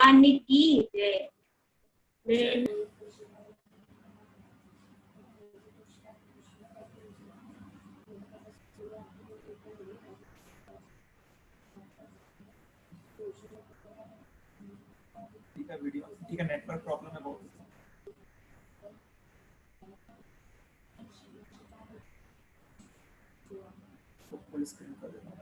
अन्न की जय। ठीक है, वीडियो ठीक है, नेटवर्क प्रॉब्लम है बहुत। तो फुल स्क्रीन कर देता हूँ।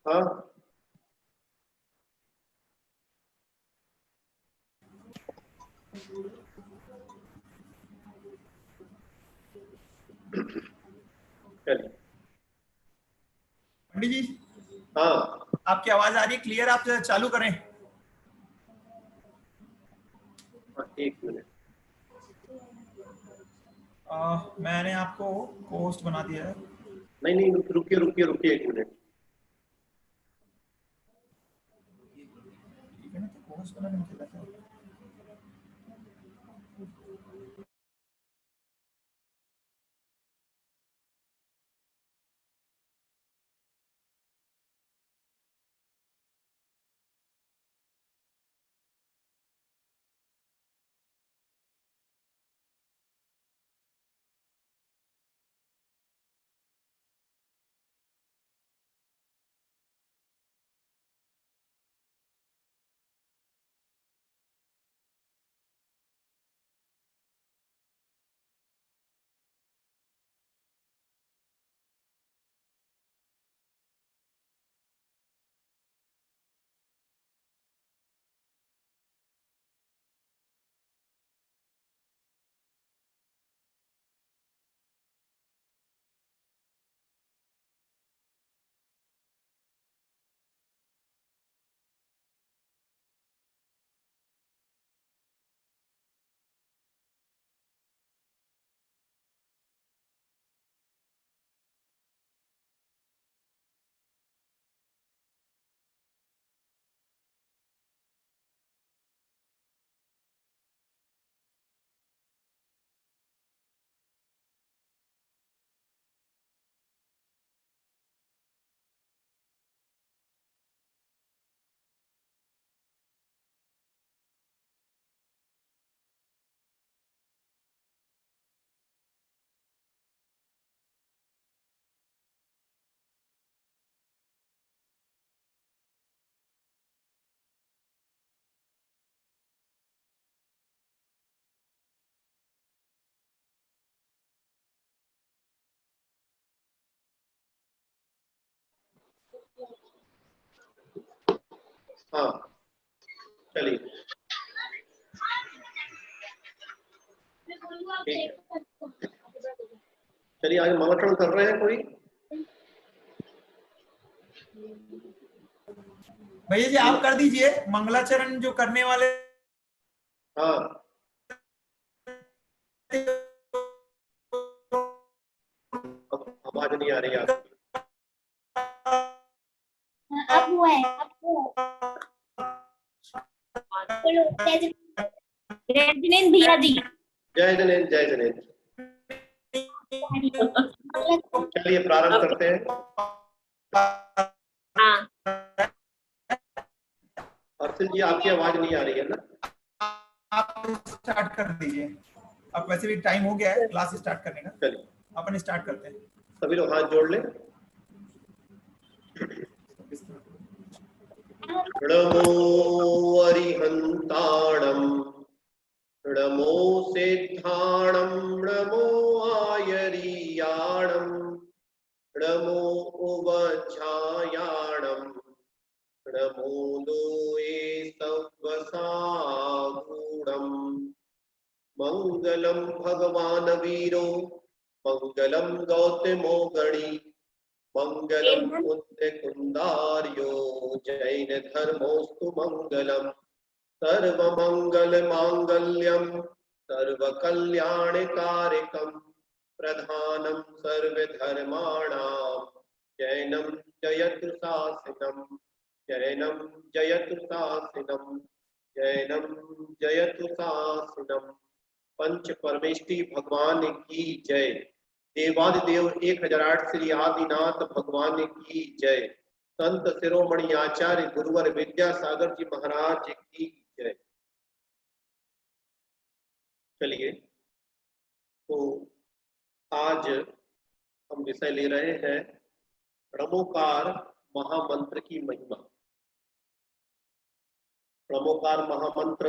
हाँ चलिए। पंडित जी, हाँ आपकी आवाज आ रही है क्लियर? आप चालू करें। एक मिनट। मैंने आपको होस्ट बना दिया है। नहीं नहीं, रुकिए रुकिए रुकिए एक मिनट। ठीक है ना, तो होस्ट बनाने में क्या था? हाँ चलिए ठीक है। चलिए आज मंगलाचरण कर रहे हैं कोई? भैया जी आप कर दीजिए मंगलाचरण जो करने वाले हाँ आवाज नहीं आ रही आपकी। अब हुआ है, अब हुआ है। जय जिनेंद्र भैया जी। जय जनेन्द्र जय जनेन्द्र। चलिए प्रारंभ करते हैं। हाँ अर्षिल जी आपकी आवाज नहीं आ रही है ना? आप स्टार्ट कर दीजिए। अब वैसे भी टाइम हो गया है क्लास स्टार्ट करने का, चलिए अपन स्टार्ट करते हैं। सभी लोग हाथ जोड़ लें। नमो अरिहंताणं नमो सिद्धाणं नमो आयरीयाणं नमो उवच्छायाणं नमो लोये सव्वसागूढम् मंगलम भगवान वीरो मंगलम गौतमो गणी मंगलम कुंद कुंदार्यो जैन धर्मोस्तु मंगलम सर्व मंगल मांगल्यम सर्व कल्याण कारकम प्रधानम सर्व धर्माणाम जैनम जयतु शासनम जैनम जयतु शासनम जैनम जयतु शासनम। पंच परमेष्टि भगवान की जय। देवादिदेव 1008 श्री आदिनाथ भगवान की जय। संत शिरोमणि आचार्य गुरुवर विद्यासागर जी महाराज की जय। चलिए तो आज हम विषय ले रहे हैं ब्रह्मोकार महामंत्र की महिमा। ब्रह्मोकार महामंत्र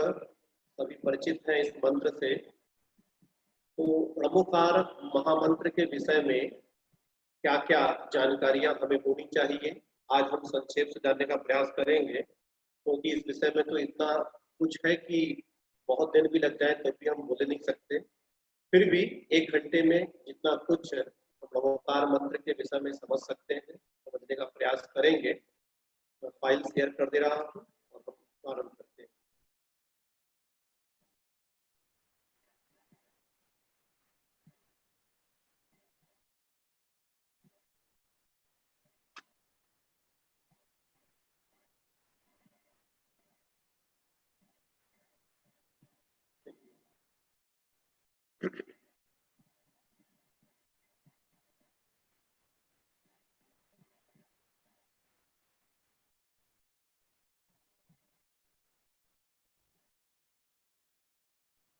सभी परिचित हैं इस मंत्र से। तो ब्रह्मोकार महामंत्र के विषय में क्या क्या जानकारियां हमें होनी चाहिए, आज हम संक्षेप से जानने का प्रयास करेंगे, क्योंकि इस विषय में तो इतना कुछ है कि बहुत दिन भी लग जाए तो भी हम बोले नहीं सकते। फिर भी 1 घंटे में जितना कुछ ब्रह्मोकार मंत्र के विषय में समझ सकते हैं समझने का प्रयास करेंगे। मैं फाइल शेयर कर दे रहा हूँ और हम प्रारंभ करते हैं।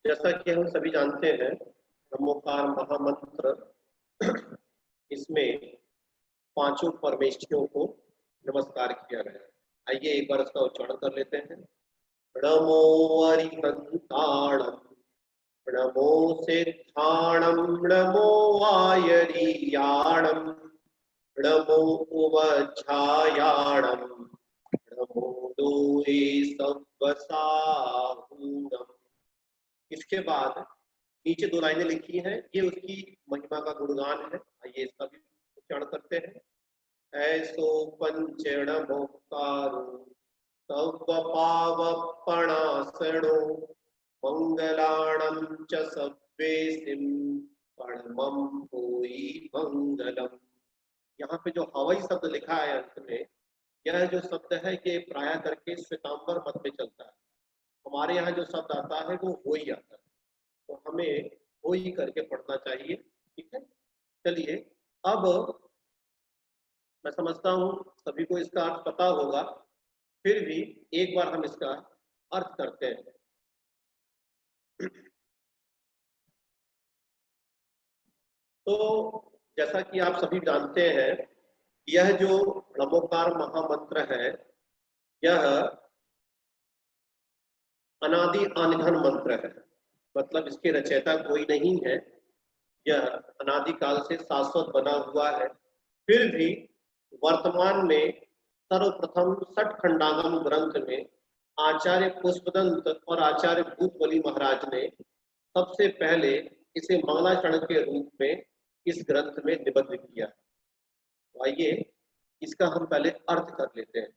जैसा कि हम सभी जानते हैं ब्रह्मोकार महामंत्र, इसमें 5 परमेष्ठियों को नमस्कार किया गया है। आइए एक बार इसका उच्चारण कर लेते हैं। नमो अरिहंताणं नमो सिद्धाणं नमो आयरीयाणं नमो उवच्छायाणं नमो लोये सव्वसागूढम्। इसके बाद नीचे 2 लाइनें लिखी हैं, ये उसकी महिमा का गुणगान है। आइए इसका भी उच्चारण करते हैं। ऐसो पंचण मोक्तारो सव्वपावपणासनो मंगलाणं च सव्वेसिं परमं भूयि मंगलम। यहाँ पे जो हवाई शब्द लिखा है अंत में, यह जो शब्द है ये प्राय करके श्वेतांबर मत में चलता है। हमारे यहाँ जो शब्द आता है वो हो ही आता है, तो हमें हो ही करके पढ़ना चाहिए। ठीक है, चलिए अब मैं समझता हूँ सभी को इसका अर्थ पता होगा, फिर भी एक बार हम इसका अर्थ करते हैं। तो जैसा कि आप सभी जानते हैं, यह जो ब्रह्मोकार महामंत्र है यह अनादि अनिधन मंत्र है। मतलब इसके रचयिता कोई नहीं है, यह अनादि काल से शाश्वत बना हुआ है। फिर भी वर्तमान में सर्वप्रथम सठ खंडागम ग्रंथ में आचार्य पुष्पदंत और आचार्य भूतबली महाराज ने सबसे पहले इसे मंगलाचरण के रूप में इस ग्रंथ में निबद्ध किया। तो आइए इसका हम पहले अर्थ कर लेते हैं।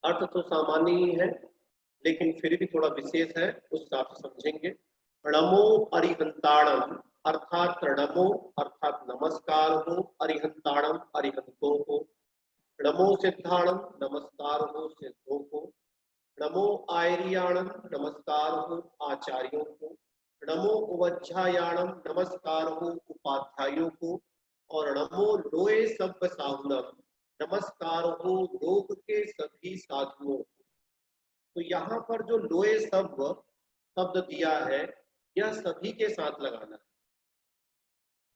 अर्थ तो सामान्य ही है, लेकिन फिर भी थोड़ा विशेष है, उस हिसाब से समझेंगे। प्रणमो अरिहंताणम अर्थात प्रणमो अर्थात नमस्कार हो, अरिहंताणम अरिहंतों को, नमो सिद्धाणम नमस्कार हो सिद्धों को, नमो आयरियाणम नमस्कार हो आचार्यों को, नमो उवज्झायाणम नमस्कार हो उपाध्यायों को, और नमो लोए सब्ब साहुनम नमस्कार हो लोक के सभी साधुओं को। तो यहाँ पर जो लोए सब्ब शब्द दिया है यह सभी के साथ लगाना है,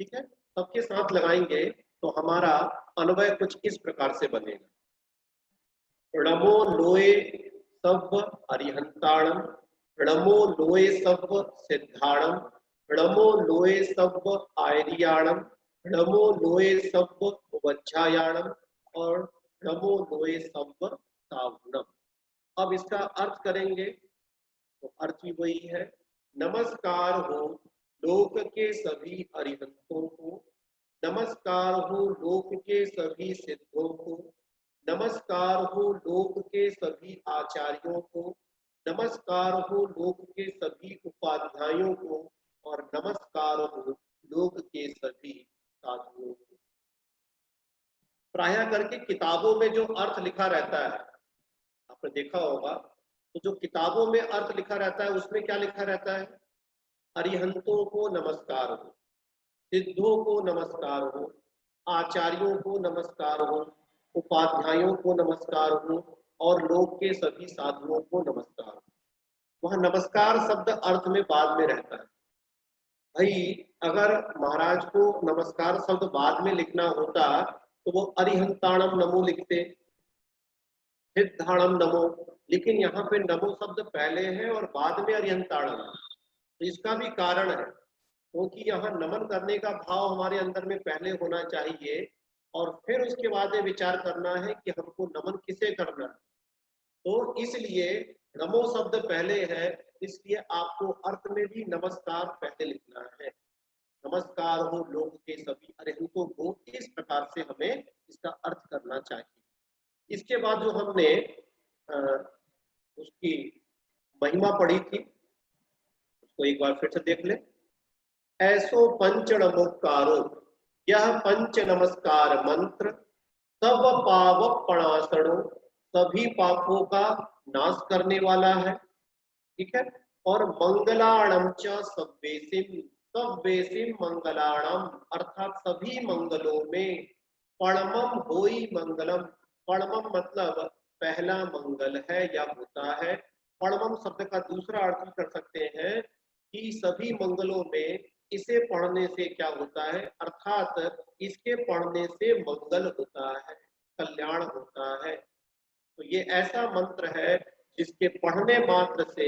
ठीक है। सबके साथ लगाएंगे तो हमारा अन्वय कुछ इस प्रकार से बनेगा। प्रणमो लोए सब्ब अरिहंताणम, प्रणमो लोए सब्ब सिद्धाणम, प्रणमो लोए सब्ब आयरियाणम, प्रणमो लोए सब्ब उवज्झायाणम, और प्रणमो लोए सब्ब सावुणम। अब इसका अर्थ करेंगे तो अर्थ भी वही है। नमस्कार हो लोक के सभी अरिहंतों को, नमस्कार हो लोक के सभी सिद्धों को, नमस्कार हो लोक के सभी आचार्यों को, नमस्कार हो लोक के सभी उपाध्यायों को, और नमस्कार हो लोक के सभी साधुओं को। प्रायः करके किताबों में जो अर्थ लिखा रहता है आपने देखा होगा, तो जो किताबों में अर्थ लिखा रहता है उसमें क्या लिखा रहता है? अरिहंतों को नमस्कार हो, सिद्धों को नमस्कार हो, आचार्यों को नमस्कार हो, उपाध्यायों को नमस्कार हो, और लोक के सभी साधुओं को नमस्कार हो। वह नमस्कार शब्द अर्थ में बाद में रहता है। भाई अगर महाराज को नमस्कार शब्द बाद में लिखना होता तो वो अरिहंताणम नमो लिखते, सिद्धाणम नमो, लेकिन यहाँ पे नमो शब्द पहले है और बाद में अरिहंताणम। तो इसका भी कारण है, क्योंकि यहाँ नमन करने का भाव हमारे अंदर में पहले होना चाहिए और फिर उसके बाद विचार करना है कि हमको नमन किसे करना है। तो इसलिए नमो शब्द पहले है, इसलिए आपको अर्थ में भी नमस्कार पहले लिखना है। नमस्कार हो लोक के सभी अरिहंतों को, इस प्रकार से हमें इसका अर्थ करना चाहिए। इसके बाद जो हमने उसकी महिमा पढ़ी थी उसको एक बार फिर से देख ले। ऐसो पंच नमोकारो यह पंच नमस्कार मंत्र, सब पावक पणासणो सभी पापों का नाश करने वाला है, ठीक है। और मंगलाणम च सव्वेसिम, सव्वेसिम मंगलाणम अर्थात सभी मंगलों में, परमम होई मंगलम, परमम मतलब पहला मंगल है या होता है। परमम शब्द का दूसरा अर्थ कर सकते हैं कि सभी मंगलों में इसे पढ़ने से क्या होता है, अर्थात इसके पढ़ने से मंगल होता है, कल्याण होता है। तो ये ऐसा मंत्र है जिसके पढ़ने मात्र से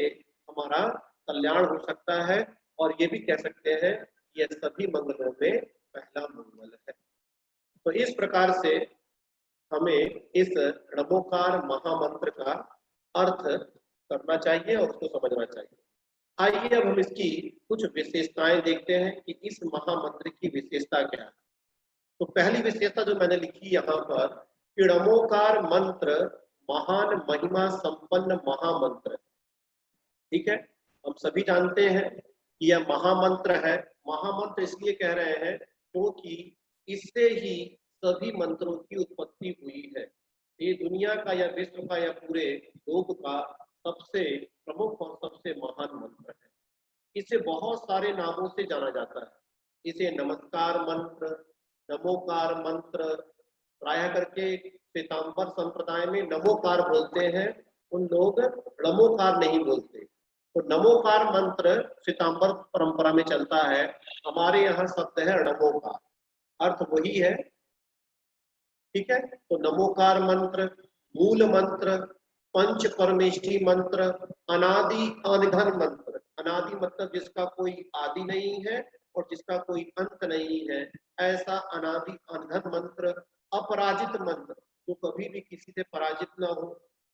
हमारा कल्याण हो सकता है, और ये भी कह सकते हैं यह सभी मंगलों में पहला मंगल है। तो इस प्रकार से हमें इस नमोकार महामंत्र का अर्थ करना चाहिए और उसको समझना चाहिए। आइए अब हम इसकी कुछ विशेषताएं देखते हैं कि इस महामंत्र की विशेषता क्या है। तो पहली विशेषता जो मैंने लिखी यहाँ पर, कि नमोकार मंत्र महान महिमा संपन्न महामंत्र, ठीक है। हम सभी जानते हैं कि यह महामंत्र है। महामंत्र इसलिए कह रहे हैं क्योंकि इससे ही सभी मंत्रों की उत्पत्ति हुई है। ये दुनिया का या विश्व का या पूरे लोक का सबसे प्रमुख और सबसे महान मंत्र है। इसे बहुत सारे नामों से जाना जाता है। इसे नमस्कार मंत्र, नमोकार मंत्र, प्रायः करके श्वेतांबर संप्रदाय में नमोकार बोलते हैं, उन लोग नमोकार नहीं बोलते। तो नमोकार मंत्र श्वेतांबर परंपरा में चलता है, हमारे यहाँ शब्द है नमोकार, अर्थ वही है, ठीक है। तो नमोकार मंत्र, मूल मंत्र, पंच परमेष्ठी मंत्र, अनादि अनिधन मंत्र। अनादि मतलब जिसका कोई आदि नहीं है और जिसका कोई अंत नहीं है, ऐसा अनादि अनिधन मंत्र। अपराजित मंत्र, जो कभी भी किसी से पराजित ना हो,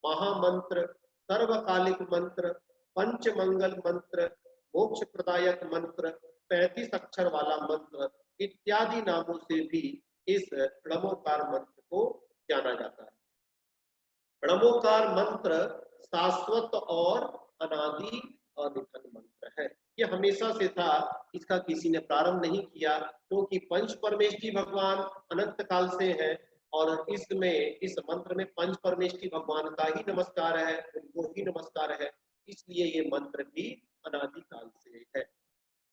महामंत्र, सर्वकालिक मंत्र, पंचमंगल मंत्र, मोक्ष प्रदायक मंत्र, 35 अक्षर वाला मंत्र इत्यादि नामों से भी इस प्रणमोकार मंत्र को जाना जाता है। प्रणमोकार मंत्र शाश्वत और अनादि अनिधन मंत्र है। ये हमेशा से था, इसका किसी ने प्रारंभ नहीं किया, क्योंकि पंच परमेष्ठी भगवान अनंत काल से है और इसमें इस मंत्र में पंच परमेष्ठी भगवान का ही नमस्कार है, उनको ही नमस्कार है, इसलिए ये मंत्र भी अनादि काल से है।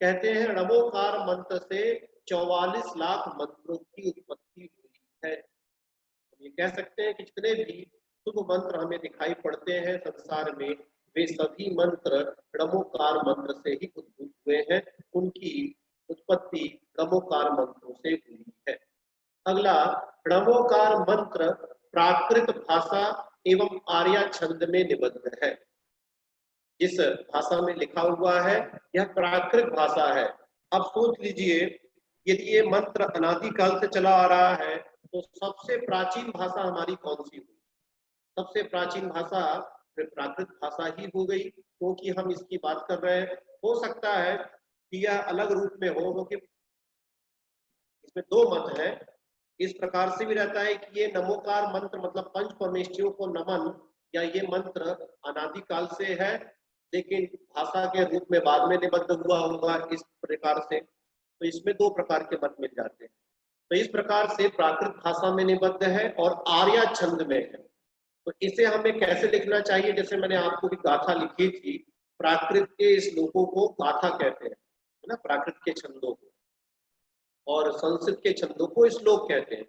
कहते हैं णमोकार मंत्र से 44 लाख मंत्रों की उत्पत्ति हुई है। ये कह सकते हैं कि जितने भी शुभ मंत्र हमें दिखाई पड़ते हैं संसार में, वे सभी मंत्र णमोकार मंत्र से ही उद्भूत हुए हैं, उनकी उत्पत्ति णमोकार मंत्रों से हुई है। अगला, णमोकार मंत्र प्राकृत भाषा एवं आर्या छंद में निबद्ध है। जिस भाषा में लिखा हुआ है यह प्राकृत भाषा है। अब सोच लीजिए, यदि ये मंत्र अनादिकाल से चला आ रहा है तो सबसे प्राचीन भाषा हमारी कौन सी हुई? सबसे प्राचीन भाषा प्राकृत भाषा ही हो गई, क्योंकि हम इसकी बात कर रहे हैं। हो सकता है कि यह अलग रूप में हो, क्योंकि इसमें दो मत है। इस प्रकार से भी रहता है कि ये नमोकार मंत्र मतलब पंच परमेष्ठियों को नमन, या ये मंत्र अनादिकाल से है लेकिन भाषा के रूप में बाद में निबद्ध हुआ होगा इस प्रकार से। तो इसमें दो प्रकार के मत मिल जाते हैं। तो इस प्रकार से प्राकृत भाषा में निबद्ध है और आर्या छंद में है। तो इसे हमें कैसे लिखना चाहिए? जैसे मैंने आपको भी गाथा लिखी थी, प्राकृत के श्लोकों को गाथा कहते हैं, है ना, प्राकृत के छंदों को, और संस्कृत के छंदों को श्लोक कहते हैं।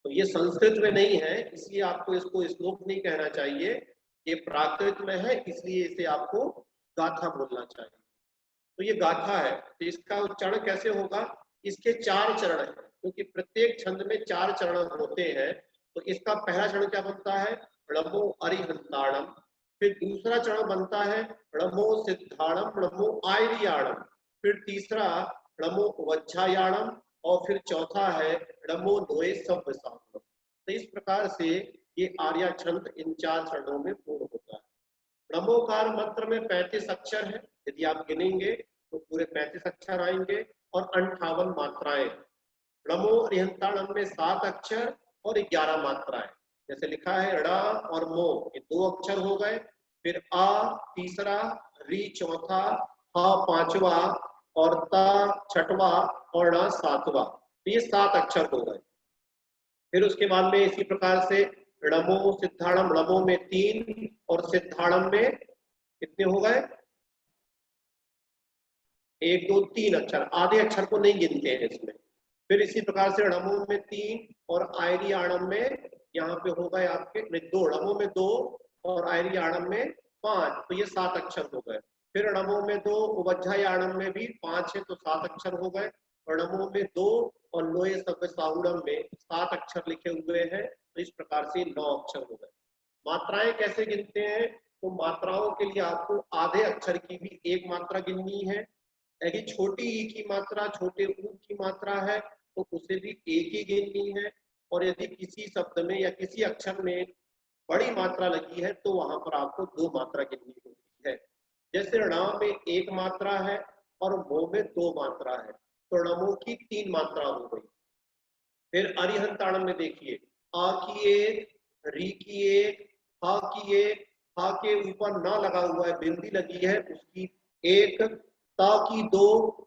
तो ये संस्कृत में नहीं है, इसलिए आपको इसको श्लोक नहीं कहना चाहिए, ये प्राकृत में है, इसलिए इसे आपको गाथा बोलना चाहिए। तो ये गाथा है। तो इसका उच्चारण कैसे होगा? इसके 4 चरण हैं, क्योंकि प्रत्येक छंद में 4 चरण होते हैं। तो इसका पहला चरण क्या बनता है? णमो अरिहंताणम। फिर दूसरा चरण बनता है णमो सिद्धाणम णमो आयरियाणम। फिर तीसरा णमो वज्झायाणम, और फिर चौथा है णमो नोए सव्यसामम। तो इस प्रकार से ये आर्या छंद इन 4 चरणों में पूर्ण होता है। णमोकार मंत्र में 35 अक्षर है। यदि आप गिनेंगे तो पूरे 35 अक्षर आएंगे और 58 मात्राएं। णमो अरिहंताणम में 7 अक्षर और 11 मात्राएं। जैसे लिखा है ण और मो, ये 2 अक्षर हो गए, फिर आ तीसरा, री चौथा, हा पांचवा, और ता छठवा और ण सातवां। तो ये 7 अक्षर हो गए। फिर उसके बाद में इसी प्रकार से णमो सिद्धाणम, णमो में 3 और सिद्धाणम में कितने हो गए? 1 2 3 अक्षर, आधे अक्षर को नहीं गिनते हैं इसमें। फिर इसी प्रकार से णमो में 3 और आयरियाणम में यहाँ पे हो गए आपके 2, णमो में 2 और आयरियाणम में 5, तो ये 7 अक्षर हो गए। फिर णमो में 2, उवज्झायाणम में भी 5 है तो 7 अक्षर हो गए। और णमो में 2 और लोए सव्यसाहुणम में 7 अक्षर लिखे हुए हैं, तो इस प्रकार से 9 अक्षर हो गए। मात्राएं कैसे गिनते हैं? तो मात्राओं के लिए आपको आधे अक्षर की भी एक मात्रा गिननी है। यदि छोटी ई की मात्रा, छोटे ऊ की मात्रा है तो उसे भी एक ही गिननी है। और यदि किसी शब्द में या किसी अक्षर में बड़ी मात्रा लगी है तो वहां पर आपको 2 मात्रा गिननी होती है। जैसे ण में 1 मात्रा है और मो में 2 मात्रा है, तो णमो की 3 मात्रा हो गई। फिर अरिहंताणम में देखिए, आ की 1, री की 1, हा की 1, हा के ऊपर ना लगा हुआ है, बिंदी लगी है, उसकी 1, ता की 2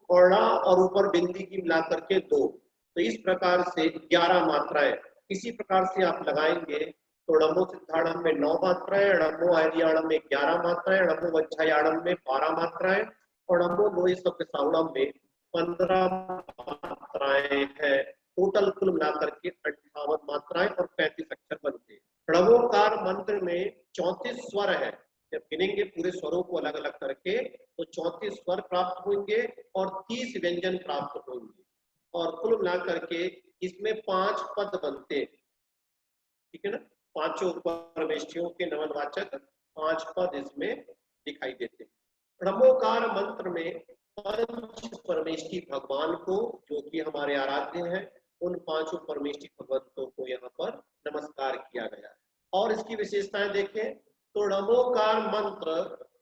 और णा और ऊपर बिंदी की मिलाकर के 2। तो इस प्रकार से 11 मात्राएं। इसी प्रकार से आप लगाएंगे तो णमो सिद्धाणम में 9 मात्राएं, णमो आयरियाणम में 11 मात्राएं, णमो वज्झायाणम में 12 मात्राएं और णमो लोए सव्यसाहुणम में 15 मात्राएं हैं। टोटल कुल मिलाकर के 58 मात्राएं और 35 अक्षर बनते हैं। णमोकार मंत्र में 34 स्वर है। जब गिनेंगे पूरे स्वरों को अलग अलग करके तो 34 स्वर प्राप्त होंगे और 30 व्यंजन प्राप्त होंगे, और कुल मिलाकर के इसमें 5 पद बनते हैं। ठीक है ना, 5 परमेष्ठियों के नमनवाचक 5 पद इसमें दिखाई देते हैं। णमोकार मंत्र में पंच परमेष्ठी भगवान को, जो कि हमारे आराध्य हैं, उन 5 परमेष्ठी भगवंतों को यहाँ पर नमस्कार किया गया है। और इसकी विशेषताएं देखें तो णमोकार मंत्र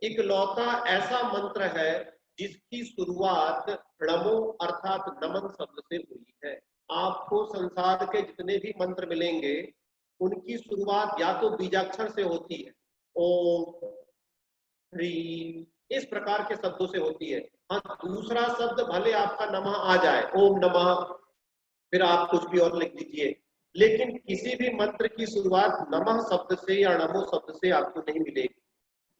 इकलौता ऐसा मंत्र है जिसकी शुरुआत णमो अर्थात नमन शब्द से हुई है। आपको संसार के जितने भी मंत्र मिलेंगे उनकी शुरुआत या तो बीजाक्षर से होती है, ओम ह्रीम, इस प्रकार के शब्दों से होती है। हाँ, दूसरा शब्द भले आपका नमः आ जाए, ओम नमः, फिर आप कुछ भी और लिख दीजिए, लेकिन किसी भी मंत्र की शुरुआत नमः शब्द से या नमो शब्द से आपको नहीं मिलेगी।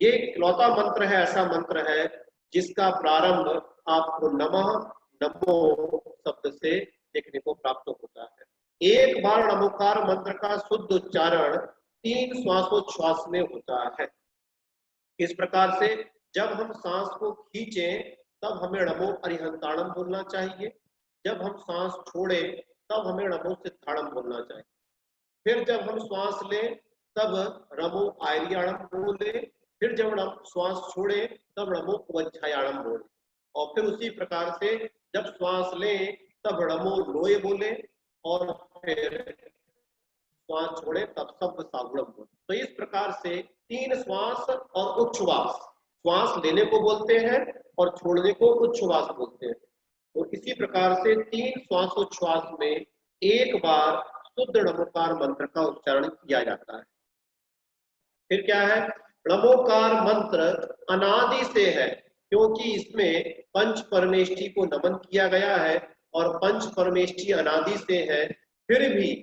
ये इकलौता मंत्र है, ऐसा मंत्र है जिसका प्रारंभ आपको नमः नमो शब्द से देखने को प्राप्त होता है। एक बार नमोकार मंत्र का शुद्ध उच्चारण 3 श्वासोच्छ्वास में होता है। इस प्रकार से जब हम सांस को खींचें तब हमें नमो अरिहंताणम बोलना चाहिए, जब हम सांस छोड़ें तब हमें नमो सिद्धाणम बोलना चाहिए, फिर जब हम श्वास लें तब नमो आयरियाणम बोले, फिर जब हम श्वास छोड़ें तब नमो उवज्झायाणम बोले, और फिर उसी प्रकार से जब श्वास लें तब नमो लोए बोले, और फिर श्वास छोड़े तब शब्द सागुणम बोले। तो इस प्रकार से 3 श्वास और उच्छ्वास, श्वास लेने को बोलते हैं और छोड़ने को उच्छ्वास बोलते हैं। तो इसी प्रकार से 3 श्वासोच्छ्वास में एक बार शुद्ध नमोकार मंत्र का उच्चारण किया जाता है। फिर क्या है, नमोकार मंत्र अनादि से है, क्योंकि इसमें पंच परमेष्ठी को नमन किया गया है और पंच परमेष्ठी अनादि से है। फिर भी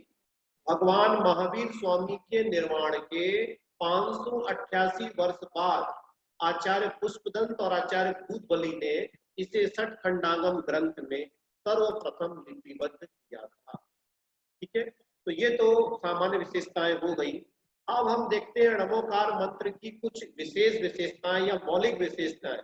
भगवान महावीर स्वामी के निर्वाण के 588 वर्ष बाद आचार्य पुष्पदंत और आचार्य भूतबली ने इसे 60 खंडांगम ग्रंथ में सर्वप्रथम लिपिबद्ध किया था। ठीक है, तो ये तो सामान्य विशेषताएं हो गई। अब हम देखते हैं नमोकार मंत्र की कुछ विशेष विशेषताएं या मौलिक विशेषताएं।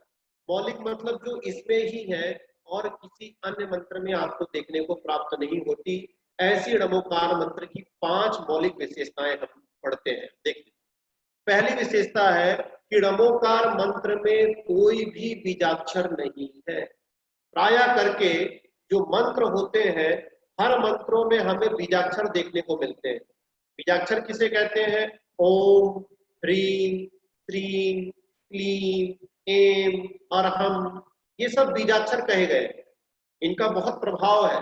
मौलिक मतलब जो इसमें ही है और किसी अन्य मंत्र में आपको देखने को प्राप्त नहीं होती, ऐसी नमोकार मंत्र की 5 मौलिक विशेषताएं हम पढ़ते हैं। देखिए, पहली विशेषता है कि नमोकार मंत्र में कोई भी बीजाक्षर नहीं है। प्रायः करके जो मंत्र होते हैं हर मंत्रों में हमें बीजाक्षर देखने को मिलते हैं। बीजाक्षर किसे कहते हैं? ओम, ह्रीम, श्रीम, क्लीम, एम, अरहम, ये सब बीजाक्षर कहे गए। इनका बहुत प्रभाव है,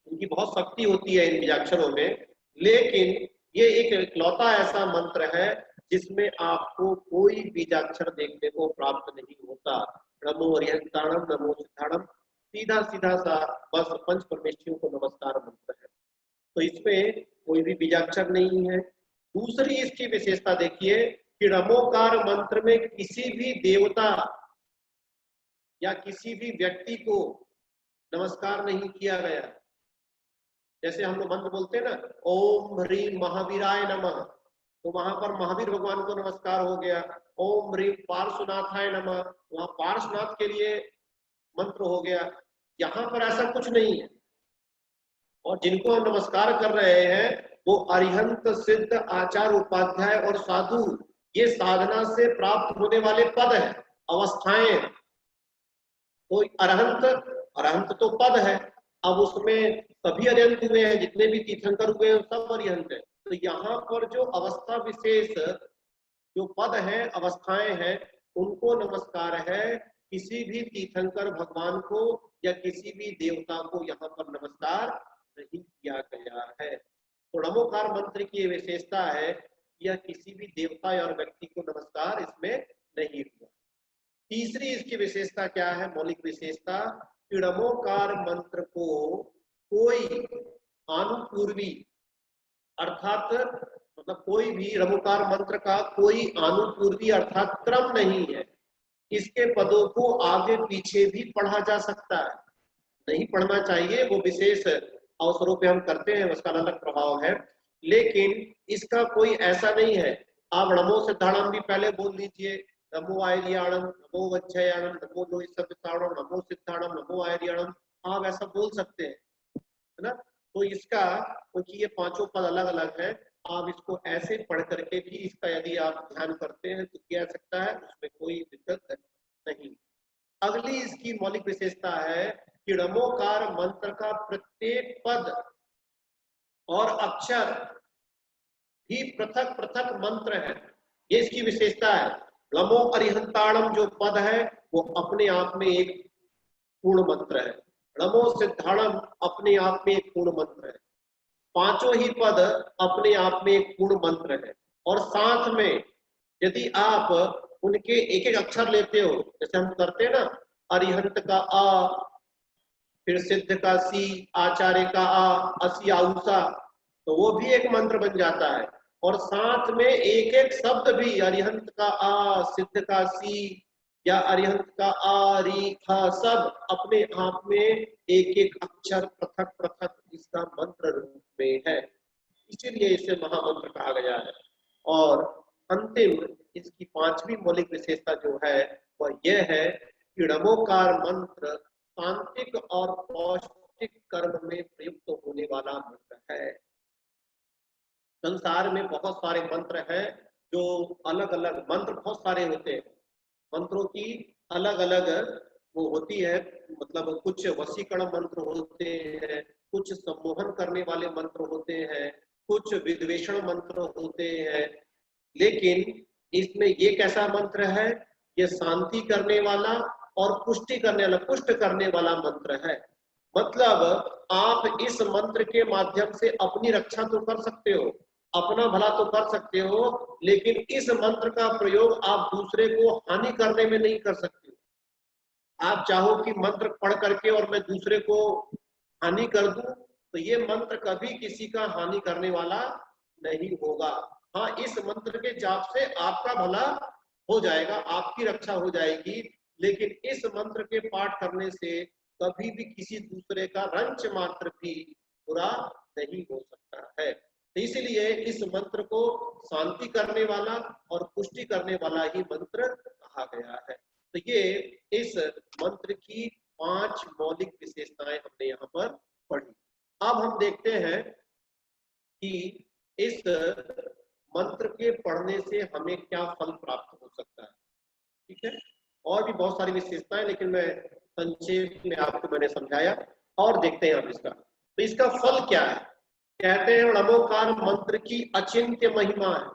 इनकी बहुत शक्ति होती है इन बीजाक्षरों में, लेकिन ये एक इकलौता ऐसा मंत्र है जिसमें आपको कोई बीजाक्षर देखने को प्राप्त नहीं होता। नमो अरिहंताणम, नमो सिद्धाणम, सीधा सीधा सा बस पंच परमेष्ठियों को नमस्कार मंत्र है, तो इसमें कोई भी बीजाक्षर नहीं है। दूसरी इसकी विशेषता देखिए कि नमोकार मंत्र में किसी भी देवता या किसी भी व्यक्ति को नमस्कार नहीं किया गया। जैसे हम लोग मंत्र बोलते हैं ना, ओम ह्रीम महावीराय नमः, तो वहां पर महावीर भगवान को नमस्कार हो गया। ओम ह्रीम पार्श्वनाथाय नमः, वहां पार्श्वनाथ के लिए मंत्र हो गया। यहाँ पर ऐसा कुछ नहीं है, और जिनको हम नमस्कार कर रहे हैं वो अरिहंत, सिद्ध, आचार्य, उपाध्याय और साधु, ये साधना से प्राप्त होने वाले पद है, अवस्थाएं। तो अरहंत तो पद है, अब उसमें सभी अरिहंत हुए हैं, जितने भी तीर्थंकर हुए हैं सब अरिहंत है। तो यहाँ पर जो अवस्था विशेष जो पद है, अवस्थाएं हैं, उनको नमस्कार है। किसी भी तीर्थंकर भगवान को या किसी भी देवता को यहाँ पर नमस्कार नहीं किया गया है। तो नमोकार मंत्र की विशेषता है, यह किसी भी देवता और व्यक्ति को नमस्कार इसमें नहीं हुआ। तीसरी इसकी विशेषता क्या है, मौलिक विशेषता, कि नमोकार मंत्र को कोई आनुपूर्वी अर्थात मतलब कोई भी नमोकार मंत्र का कोई आनुपूर्वी अर्थात क्रम नहीं है। इसके पदों को आगे पीछे भी पढ़ा जा सकता है, नहीं पढ़ना चाहिए, वो विशेष अवसरों पे हम करते हैं, उसका अलग प्रभाव है, लेकिन इसका कोई ऐसा नहीं है आप नमो सिद्धाणम भी पहले बोल दीजिए, नमो आयरियाणम, नमो वज्जयाणम, नमो लोहितसाणम, नमो सिद्धाणम, नमो आयरियाणम, आप ऐसा बोल सकते हैं, है ना। तो इसका, क्योंकि ये पांचों पद अलग अलग है, आप इसको ऐसे पढ़ करके भी इसका यदि आप ध्यान करते हैं तो किया जा सकता है, उसमें कोई दिक्कत नहीं। अगली इसकी मौलिक विशेषता है कि नमोकार मंत्र का प्रत्येक पद और अक्षर भी पृथक पृथक मंत्र है। ये इसकी विशेषता है। लमो अरिहंताणम जो पद है वो अपने आप में एक पूर्ण मंत्र है। नमो सिद्धाणम अपने आप में एक पूर्ण मंत्र है। पांचों ही पद अपने आप में एक पूर्ण मंत्र है। और साथ में यदि आप उनके एक एक अक्षर लेते हो, जैसे हम करते हैं ना, अरिहंत का आ, फिर सिद्ध का सी, आचार्य का आ, असी आउसा, तो वो भी एक मंत्र बन जाता है। और साथ में एक एक शब्द भी, अरिहंत का आ, सिद्ध का सी या अरिहंत का आ, री, ख, सब अपने आप में एक एक अक्षर पृथक पृथक इसका मंत्र रूप में है। इसीलिए इसे महामंत्र कहा गया है। और अंतिम इसकी पांचवी मौलिक विशेषता जो है वह यह है कि णमोकार मंत्र सांत्विक और पौष्टिक कर्म में प्रयुक्त होने वाला मंत्र है। संसार में बहुत सारे मंत्र हैं, जो अलग अलग मंत्र बहुत सारे होते हैं। मंत्रों की अलग अलग वो होती है, मतलब कुछ वशीकरण मंत्र होते हैं, कुछ सम्मोहन करने वाले मंत्र होते हैं, कुछ विद्वेषण मंत्र होते हैं। लेकिन इसमें ये कैसा मंत्र है? ये शांति करने वाला और पुष्टि करने वाला, पुष्ट करने वाला मंत्र है। मतलब आप इस मंत्र के माध्यम से अपनी रक्षा तो कर सकते हो, अपना भला तो कर सकते हो, लेकिन इस मंत्र का प्रयोग आप दूसरे को हानि करने में नहीं कर सकते। आप चाहो कि मंत्र पढ़ करके और मैं दूसरे को हानि कर दूं, तो ये मंत्र कभी किसी का हानि करने वाला नहीं होगा। हाँ, इस मंत्र के जाप से आपका भला हो जाएगा, आपकी रक्षा हो जाएगी, लेकिन इस मंत्र के पाठ करने से कभी भी किसी दूसरे का रंच मात्र भी बुरा नहीं हो सकता है। तो इसलिए इस मंत्र को शांति करने वाला और पुष्टि करने वाला ही मंत्र कहा गया है। तो ये इस मंत्र की 5 मौलिक विशेषताएं हमने यहाँ पर पढ़ी। अब हम देखते हैं कि इस मंत्र के पढ़ने से हमें क्या फल प्राप्त हो सकता है। ठीक है, और भी बहुत सारी विशेषताएं, लेकिन मैं संक्षेप में आपको मैंने समझाया। और देखते हैं हम इसका, तो इसका फल क्या है। कहते हैं णमोकार मंत्र की अचिंत्य महिमा है।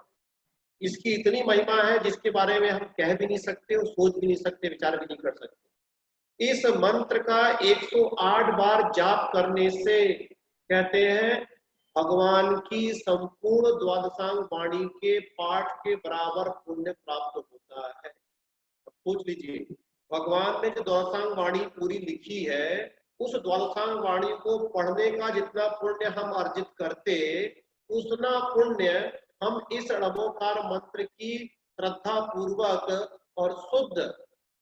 इसकी इतनी महिमा है जिसके बारे में हम कह भी नहीं सकते और सोच भी नहीं सकते, विचार भी नहीं कर सकते। इस मंत्र का 108 बार जाप करने से कहते हैं भगवान की संपूर्ण द्वादशांग वाणी के पाठ के बराबर पुण्य प्राप्त होता है। सोच लीजिए, भगवान ने जो द्वादशांग वाणी पूरी लिखी है, उस द्वादशांग वाणी को पढ़ने का जितना पुण्य हम अर्जित करते, उतना पुण्य हम इस णमोकार मंत्र की श्रद्धा पूर्वक और शुद्ध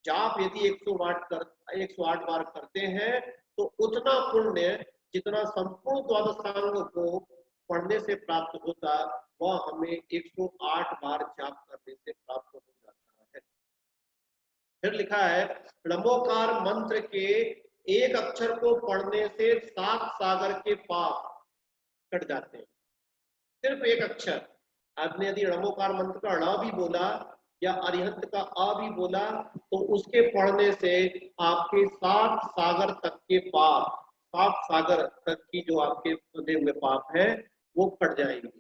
जाप यदि 108 बार करते हैं, तो उतना पुण्य जितना संपूर्ण द्वादशांग को पढ़ने से प्राप्त होता, वह हमें 108 बार जाप करने से प्राप्त हो जाता है। फिर लिखा है णमोकार मंत्र के एक अक्षर को पढ़ने से 7 सागर के पाप कट जाते हैं। सिर्फ एक अक्षर, आपने यदि णमोकार मंत्र का ण भी बोला या अरिहंत का अ भी बोला, तो उसके पढ़ने से आपके 7 सागर तक के पाप, 7 सागर तक की जो आपके बंधे हुए पाप है वो कट जाएंगे।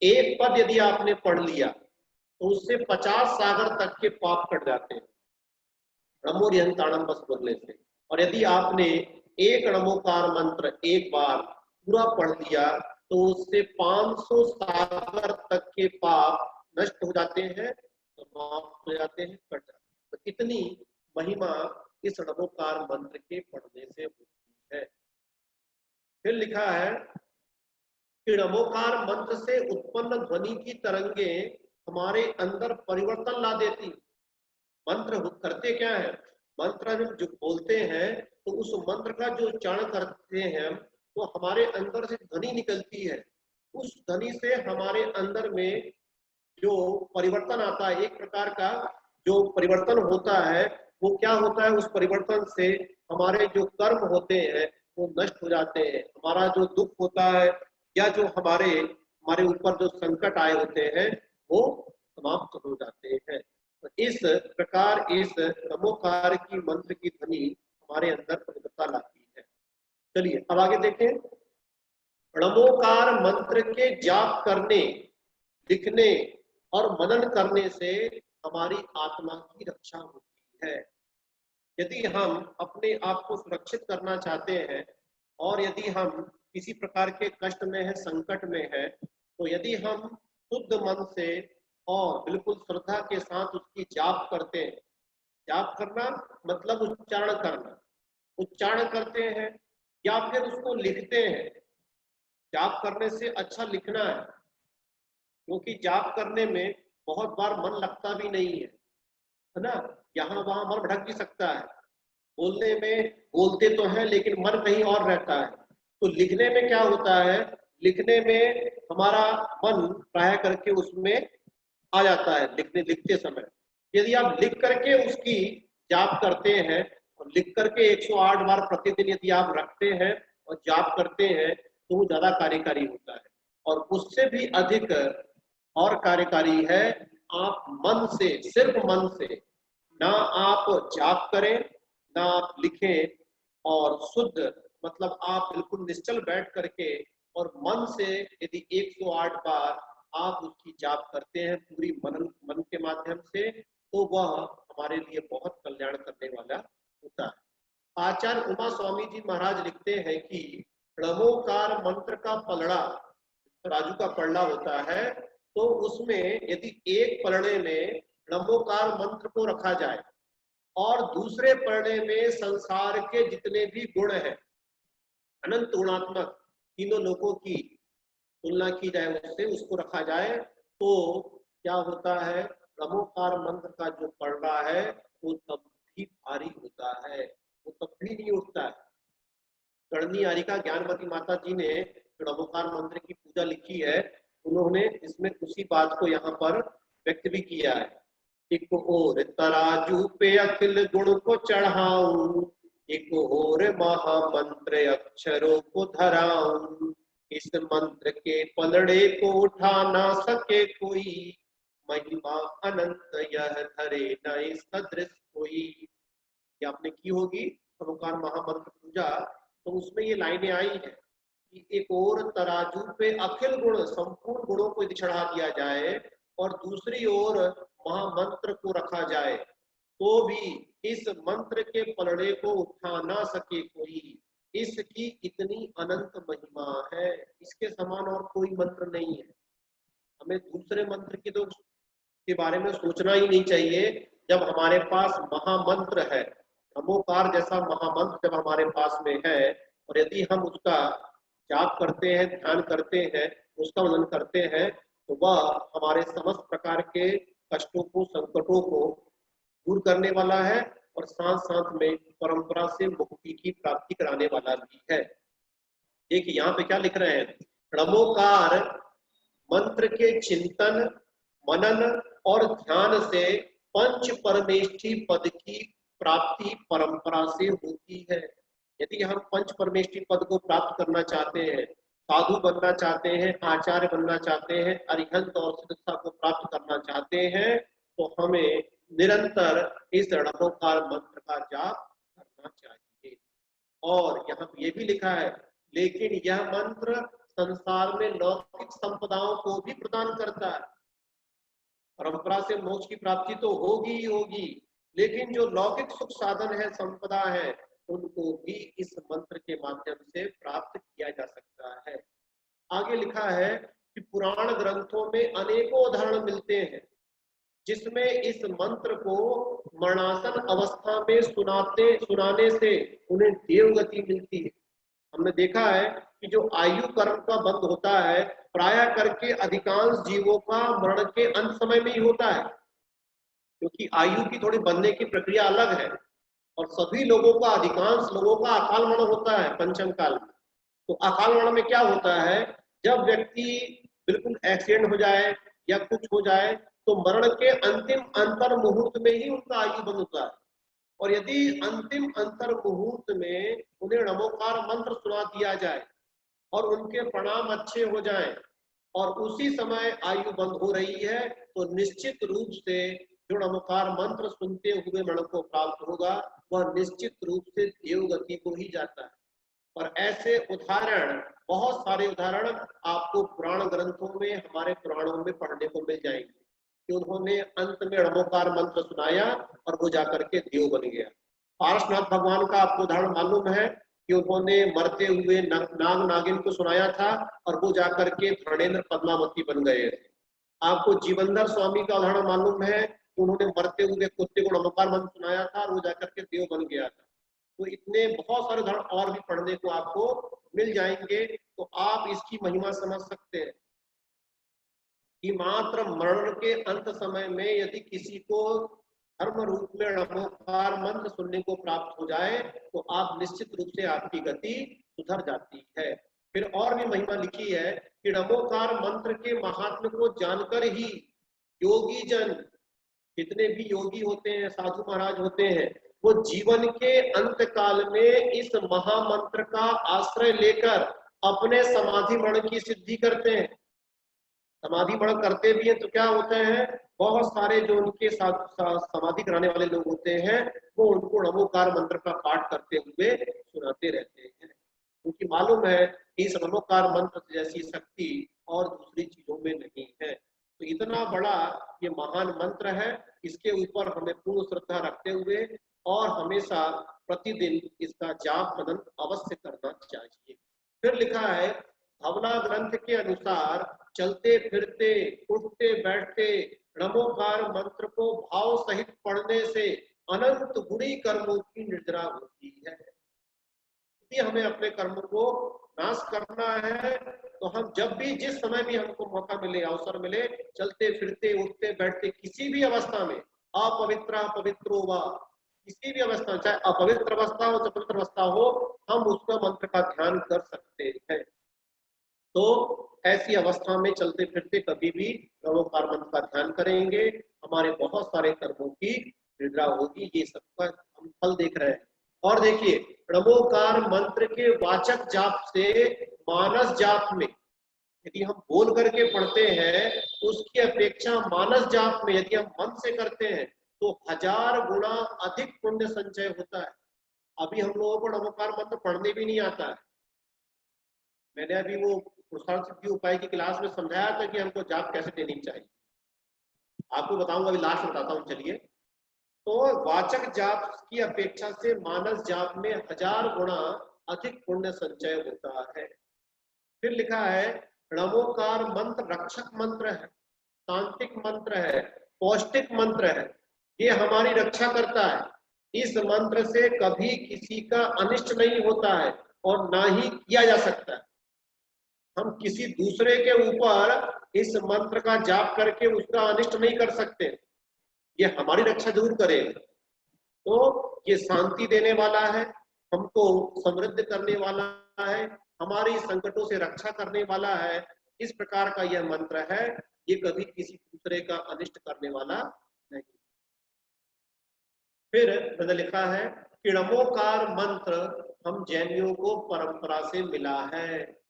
एक पद यदि आपने पढ़ लिया तो उससे 50 सागर तक के पाप कट जाते हैं णमोरिहंताणम बस बोलने से। और यदि आपने एक णमोकार मंत्र एक बार पूरा पढ़ लिया तो उससे 500 सागर तक के पाप नष्ट हो जाते हैं, समाप्त हो जाते हैं, कट जाते हैं। तो इतनी महिमा इस णमोकार मंत्र के पढ़ने से होती है। फिर लिखा है कि णमोकार मंत्र से उत्पन्न ध्वनि की तरंगे हमारे अंदर परिवर्तन ला देती। मंत्र करते क्या है? मंत्र जब जो बोलते हैं तो उस मंत्र का जो उच्चारण करते हैं तो हमारे अंदर से ध्वनि निकलती है। उस ध्वनि से हमारे अंदर में जो परिवर्तन आता है, एक प्रकार का जो परिवर्तन होता है, वो क्या होता है? उस परिवर्तन से हमारे जो कर्म होते हैं वो नष्ट हो जाते हैं। हमारा जो दुख होता है या जो हमारे ऊपर जो संकट आए होते हैं वो समाप्त हो जाते हैं। तो इस प्रकार इस णमोकार की मंत्र की ध्वनि हमारे अंदर पवित्रता लाती है। चलिए अब आगे देखें। णमोकार मंत्र के जाप करने लिखने और मनन करने से हमारी आत्मा की रक्षा होती है। यदि हम अपने आप को सुरक्षित करना चाहते हैं और यदि हम किसी प्रकार के कष्ट में है, संकट में है, तो यदि हम शुद्ध मन से और बिल्कुल श्रद्धा के साथ उसकी जाप करते हैं, जाप करना मतलब उच्चारण करना, उच्चारण करते हैं या फिर उसको लिखते हैं। जाप करने से अच्छा लिखना है, क्योंकि जाप करने में बहुत बार मन लगता भी नहीं है ना, यहाँ वहां मन भटक भी सकता है। बोलने में बोलते तो हैं लेकिन मन कहीं और रहता है। तो लिखने में क्या होता है, लिखने में हमारा मन प्राय करके उसमें आ जाता है लिखते समय। यदि आप लिख करके उसकी जाप करते हैं और लिख करके 108 बार प्रतिदिन यदि आप रखते हैं और जाप करते हैं तो वो ज्यादा कार्यकारी होता है। और उससे भी अधिक और कार्यकारी है आप मन से, सिर्फ मन से, ना आप जाप करें ना आप लिखें, और शुद्ध मतलब आप बिल्कुल निश्चल बैठ करके और मन से यदि 108 बार आप उसकी जाप करते हैं पूरी मन के माध्यम से, तो वह हमारे लिए बहुत कल्याण करने वाला होता है। आचार्य उमा स्वामी जी महाराज लिखते हैं कि णमोकार मंत्र का पलड़ा, राजू का पलड़ा होता है, तो उसमें यदि एक पलड़े में णमोकार मंत्र को रखा जाए और दूसरे पलड़े में संसार के जितने भी गुण हैं, अनंत गुणात्मक तीनों लोगों की तुलना की जाए उससे, उसको रखा जाए, तो क्या होता है, णमोकार मंत्र का जो पलड़ा है वो तब भी भारी होता है, वो तब भी नहीं उठता है। गणनी आरिका ज्ञानवती माता जी ने णमोकार मंत्र की पूजा लिखी है, उन्होंने इसमें उसी बात को यहाँ पर व्यक्त भी किया है। एक और तराजू पे अखिल गुण को चढ़ाऊं, एक और महामंत्र अक्षरों को धराऊं, इस मंत्र के पलड़े को उठा ना सके कोई, महिमा अनंत यह धरे न इस सदृश कोई। ये आपने की होगी णमोकार महामंत्र पूजा, तो उसमें ये लाइनें आई है कि एक और तराजू पे अखिल गुण, संपूर्ण गुणों को यदि चढ़ा दिया जाए और दूसरी ओर महामंत्र को रखा जाए, तो भी इस मंत्र के पलड़े को उठा ना सके कोई, इसकी इतनी अनंत महिमा है, इसके समान और कोई मंत्र नहीं है। हमें दूसरे मंत्र की तो के बारे में सोचना ही नहीं चाहिए जब हमारे पास महामंत्र है। नमोकार जैसा महामंत्र जब हमारे पास में है और यदि हम उसका जाप करते हैं, ध्यान करते हैं, उसका मनन करते हैं, तो वह हमारे समस्त प्रकार के कष्टों को, संकटों को दूर करने वाला है और साथ साथ में परंपरा से मुक्ति की प्राप्ति कराने वाला भी है। देखिए यहाँ पे क्या लिख रहे हैं, णमोकार मंत्र के चिंतन, मनन और ध्यान से पंच परमेष्ठी पद की प्राप्ति परंपरा से होती है। यदि हम पंच परमेष्ठी पद को प्राप्त करना चाहते हैं, साधु बनना चाहते हैं, आचार्य बनना चाहते हैं, अरिहंत और सिद्धता को प्राप्त करना चाहते हैं, तो हमें निरंतर इस णमोकार मंत्र का जाप करना चाहिए। और यहाँ ये भी लिखा है, लेकिन यह मंत्र संसार में लौकिक संपदाओं को भी प्रदान करता है। परंपरा से मोक्ष की प्राप्ति तो होगी ही होगी, लेकिन जो लौकिक सुख साधन है, संपदा है, उनको भी इस मंत्र के माध्यम से प्राप्त किया जा सकता है। आगे लिखा है कि पुराण ग्रंथों में अनेकों उदाहरण मिलते हैं जिसमें इस मंत्र को मरणासन अवस्था में सुनाने से उन्हें देवगति मिलती है। हमने देखा है कि जो आयु कर्म का बंध होता है, प्राय करके अधिकांश जीवों का मरण के अंत समय में ही होता है, क्योंकि आयु की थोड़ी बढ़ने की प्रक्रिया अलग है और सभी लोगों का, अधिकांश लोगों का अकाल मरण होता है पंचम काल में। तो अकाल मरण में क्या होता है, जब व्यक्ति बिल्कुल एक्सीडेंट हो जाए या कुछ हो जाए तो मरण के अंतिम अंतर मुहूर्त में ही उनका आयु बंद होता है। और यदि अंतिम अंतर मुहूर्त में उन्हें णमोकार मंत्र सुना दिया जाए और उनके परिणाम अच्छे हो जाएं और उसी समय आयु बंद हो रही है, तो निश्चित रूप से जो णमोकार मंत्र सुनते हुए मरण को प्राप्त होगा वह निश्चित रूप से देवगति को ही जाता है। और ऐसे उदाहरण, बहुत सारे उदाहरण आपको पुराण ग्रंथों में, हमारे पुराणों में पढ़ने को मिल जाएंगे कि उन्होंने अंत में णमोकार मंत्र सुनाया और वो जाकर के देव बन गया। पार्श्वनाथ भगवान का आपको उदाहरण मालूम है कि उन्होंने मरते हुए नाग नागिन को सुनाया था और वो जाकर के धरणेन्द्र पद्मावती बन गए थे। आपको जीवनधर स्वामी का उदाहरण मालूम है, उन्होंने मरते हुए कुत्ते को णमोकार मंत्र सुनाया था और वो जाकर के देव बन गया था। तो इतने बहुत सारे उदाहरण और भी पढ़ने को आपको मिल जाएंगे, तो आप इसकी महिमा समझ सकते हैं कि मात्र मरण के अंत समय में यदि किसी को धर्म रूप में णमोकार मंत्र सुनने को प्राप्त हो जाए तो आप निश्चित रूप से आपकी गति सुधर जाती है। फिर और भी महिमा लिखी है कि णमोकार मंत्र के महात्म्य को जानकर ही योगी जन, जितने भी योगी होते हैं, साधु महाराज होते हैं, वो जीवन के अंत काल में इस महामंत्र का आश्रय लेकर अपने समाधि मरण की सिद्धि करते हैं। समाधि मरण करते भी हैं तो क्या होते हैं, बहुत सारे जो उनके साथ समाधि कराने वाले लोग होते हैं वो उनको णमोकार मंत्र का पाठ करते हुए सुनाते रहते हैं, क्योंकि मालूम है कि इस णमोकार मंत्र जैसी शक्ति और दूसरी चीजों में नहीं है। तो इतना बड़ा ये महान मंत्र है, इसके ऊपर हमें पूर्ण श्रद्धा रखते हुए और हमेशा प्रतिदिन इसका जाप मनन अवश्य करना चाहिए। फिर लिखा है भावना ग्रंथ के अनुसार चलते फिरते उठते बैठते णमोकार मंत्र को भाव सहित पढ़ने से अनंत गुणी कर्मों की निद्रा होती है। यदि हमें अपने कर्म को नाश करना है तो हम जब भी, जिस समय भी हमको मौका मिले, अवसर मिले, चलते फिरते उठते बैठते किसी भी अवस्था में, अपवित्र पवित्रो वा, किसी भी अवस्था, चाहे अपवित्र अवस्था हो चाहे पवित्र अवस्था हो, हम उसका मंत्र का ध्यान कर सकते हैं। तो ऐसी अवस्था में चलते फिरते कभी भी णमोकार मंत्र का ध्यान करेंगे, हमारे बहुत सारे कर्मों की निद्रा होगी। ये सबका हम फल देख रहे हैं। और देखिए, णमोकार मंत्र के वाचक जाप से मानस जाप में यदि हम बोल करके पढ़ते हैं, उसकी अपेक्षा मानस जाप में यदि हम मन से करते हैं तो 1000 गुना अधिक पुण्य संचय होता है। अभी हम लोगों को णमोकार मंत्र पढ़ने भी नहीं आता है। मैंने अभी वो पुरुषार्थ सिद्धि उपाय की क्लास में समझाया था कि हमको जाप कैसे देनी चाहिए, आपको बताऊंगा, अभी लास्ट बताता हूँ। चलिए, तो वाचक जाप की अपेक्षा से मानस जाप में 1000 गुना अधिक पुण्य संचय होता है। फिर लिखा है णमोकार मंत्र रक्षक मंत्र है, तांत्रिक मंत्र है, पौष्टिक मंत्र है, ये हमारी रक्षा करता है। इस मंत्र से कभी किसी का अनिष्ट नहीं होता है और ना ही किया जा सकता है। हम किसी दूसरे के ऊपर इस मंत्र का जाप करके उसका अनिष्ट नहीं कर सकते, ये हमारी रक्षा जरूर करेगा। तो ये शांति देने वाला है, हमको समृद्ध करने वाला है, हमारी संकटों से रक्षा करने वाला है। इस प्रकार का यह मंत्र है, ये कभी किसी दूसरे का अनिष्ट करने वाला नहीं। फिर मैंने लिखा है कि णमोकार मंत्र हम जैनियों को परंपरा से मिला है।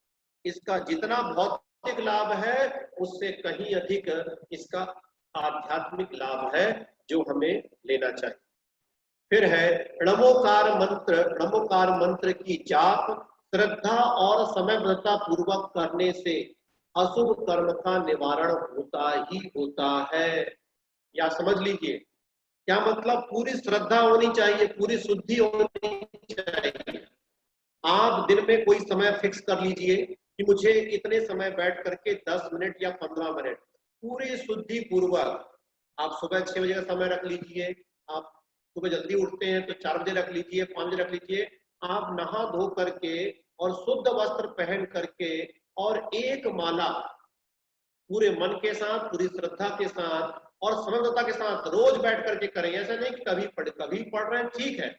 इसका जितना भौतिक लाभ है उससे कहीं अधिक इसका आध्यात्मिक लाभ है जो हमें लेना चाहिए। फिर है णमोकार मंत्र की जाप श्रद्धा और समयबद्धता पूर्वक करने से अशुभ कर्म का निवारण होता ही होता है। या समझ लीजिए, क्या मतलब, पूरी श्रद्धा होनी चाहिए, पूरी शुद्धि होनी चाहिए। आप दिन में कोई समय फिक्स कर लीजिए कि मुझे इतने समय बैठ करके 10 मिनट या 15 मिनट पूरी शुद्धि पूर्वक, आप सुबह 6 बजे का समय रख लीजिए, आप सुबह जल्दी उठते हैं तो 4 बजे रख लीजिए, 5 बजे रख लीजिए, आप नहा धो करके और शुद्ध वस्त्र पहन करके और एक माला पूरे मन के साथ, पूरी श्रद्धा के साथ और समझदाता के साथ रोज बैठ करके करें। ऐसा नहीं कि कभी पढ़ रहे हैं, ठीक है,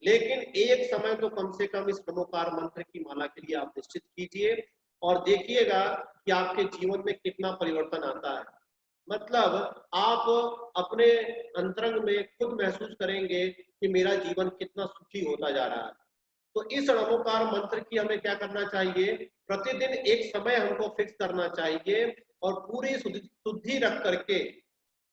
लेकिन एक समय तो कम से कम इस णमोकार मंत्र की माला के लिए आप निश्चित कीजिए और देखिएगा कि आपके जीवन में कितना परिवर्तन आता है। मतलब आप अपने अंतरंग में खुद महसूस करेंगे कि मेरा जीवन कितना सुखी होता जा रहा है। तो इस णमोकार मंत्र की हमें क्या करना चाहिए, प्रतिदिन एक समय हमको फिक्स करना चाहिए और पूरी शुद्धि रख करके,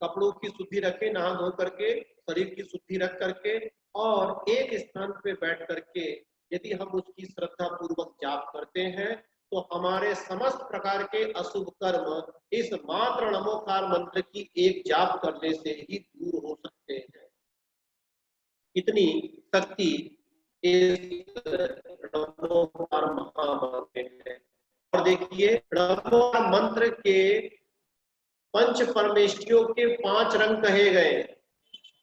कपड़ों की शुद्धि रखे, नहा धो करके, शरीर की शुद्धि रख करके और एक स्थान पे बैठ करके यदि हम उसकी श्रद्धा पूर्वक जाप करते हैं तो हमारे समस्त प्रकार के अशुभ कर्म इस मात्र नमोकार मंत्र की एक जाप करने से ही दूर हो सकते हैं। इतनी शक्ति इस नमोकार महामंत्र में है। और देखिए, नमोकार मंत्र के पंच परमेष्ठियों के 5 रंग कहे गए हैं।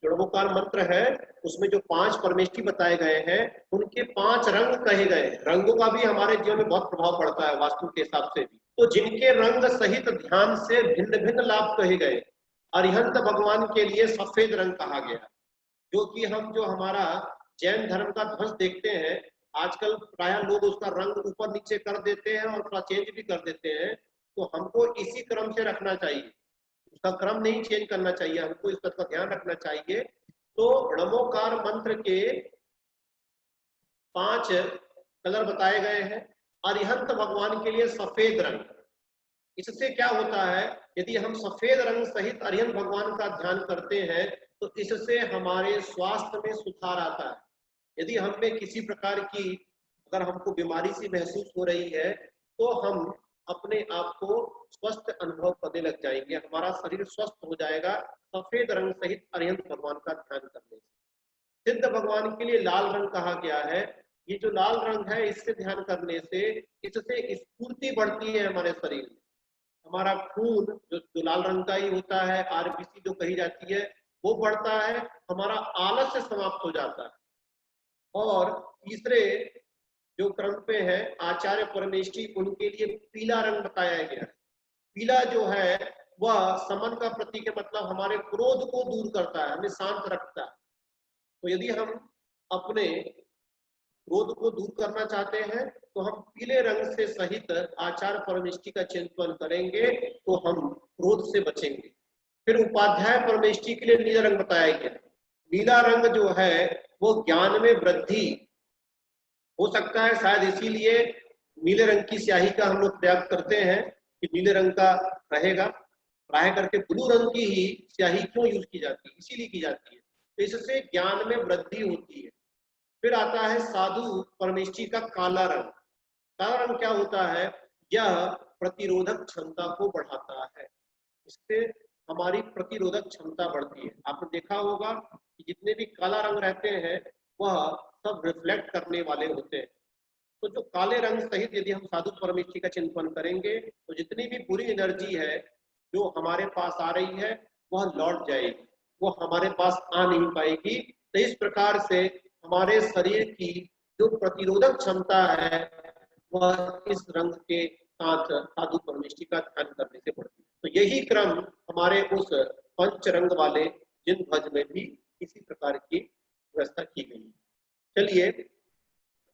जो नमोकार मंत्र है उसमें जो 5 परमेष्ठी बताए गए हैं उनके 5 रंग कहे गए। रंगों का भी हमारे जीवन में बहुत प्रभाव पड़ता है वास्तु के हिसाब से भी। तो जिनके रंग सहित ध्यान से भिन्न भिन्न लाभ कहे गए, अरिहंत भगवान के लिए सफेद रंग कहा गया, जो कि हम जो हमारा जैन धर्म का ध्वज देखते हैं आजकल प्राय लोग उसका रंग ऊपर नीचे कर देते हैं और थोड़ा चेंज भी कर देते हैं। तो हमको इसी क्रम से रखना चाहिए, उसका क्रम नहीं चेंज करना चाहिए, हमको इस बात का ध्यान रखना चाहिए। तो नमोकार मंत्र के 5 कलर बताए गए हैं। अरिहंत भगवान के लिए सफेद रंग, इससे क्या होता है, यदि हम सफेद रंग सहित अरिहंत भगवान का ध्यान करते हैं तो इससे हमारे स्वास्थ्य में सुधार आता है। यदि हम में किसी प्रकार की अगर हमको बीमारी सी महसूस हो रही है तो हम अपने आप को स्वस्थ अनुभव करने लग जाएंगे, हमारा शरीर स्वस्थ हो जाएगा सफेद रंग सहित अरिहंत भगवान का ध्यान करने से। सिद्ध भगवान के लिए लाल रंग कहा गया है। ये जो लाल रंग है इससे ध्यान करने से इससे स्फूर्ति बढ़ती है हमारे शरीर में, हमारा खून जो लाल रंग का ही होता है, आरबीसी जो कही जाती है वो बढ़ता है, हमारा आलस्य समाप्त हो जाता है। और तीसरे जो क्रम पे है आचार्य परमेष्ठी, उनके लिए पीला रंग बताया गया है। पीला जो है वह समन का प्रतीक है, मतलब हमारे क्रोध को दूर करता है, हमें शांत रखता है। तो यदि हम अपने क्रोध को दूर करना चाहते हैं तो हम पीले रंग से सहित आचार्य परमेष्ठी का चिंतन करेंगे तो हम क्रोध से बचेंगे। फिर उपाध्याय परमेष्ठी के लिए नीला रंग बताया गया। नीला रंग जो है वो ज्ञान में वृद्धि हो सकता है, शायद इसीलिए नीले रंग की स्याही का हम लोग प्रयोग करते हैं कि नीले रंग का रहेगा। प्राय करके ब्लू रंग की ही स्याही क्यों यूज की जाती है, इसीलिए की जाती है, तो इससे ज्ञान में वृद्धि होती है। फिर आता है साधु परमेष्ठी का काला रंग। काला रंग क्या होता है, यह प्रतिरोधक क्षमता को बढ़ाता है, इससे हमारी प्रतिरोधक क्षमता बढ़ती है। आपने देखा होगा कि जितने भी काला रंग रहते हैं वह सब रिफ्लेक्ट करने वाले होते हैं। तो जो काले रंग सहित यदि हम साधु परमेष्ठी का चिंतन करेंगे तो जितनी भी बुरी एनर्जी है जो हमारे पास आ रही है वह लौट जाएगी, वो हमारे पास आ नहीं पाएगी। तो इस प्रकार से हमारे शरीर की जो प्रतिरोधक क्षमता है वह इस रंग के साथ साधु परमेष्ठी का ध्यान करने से बढ़ती है। तो यही क्रम हमारे उस पंच रंग वाले जिन ध्वज में भी इसी प्रकार की व्यवस्था की गई है। चलिए,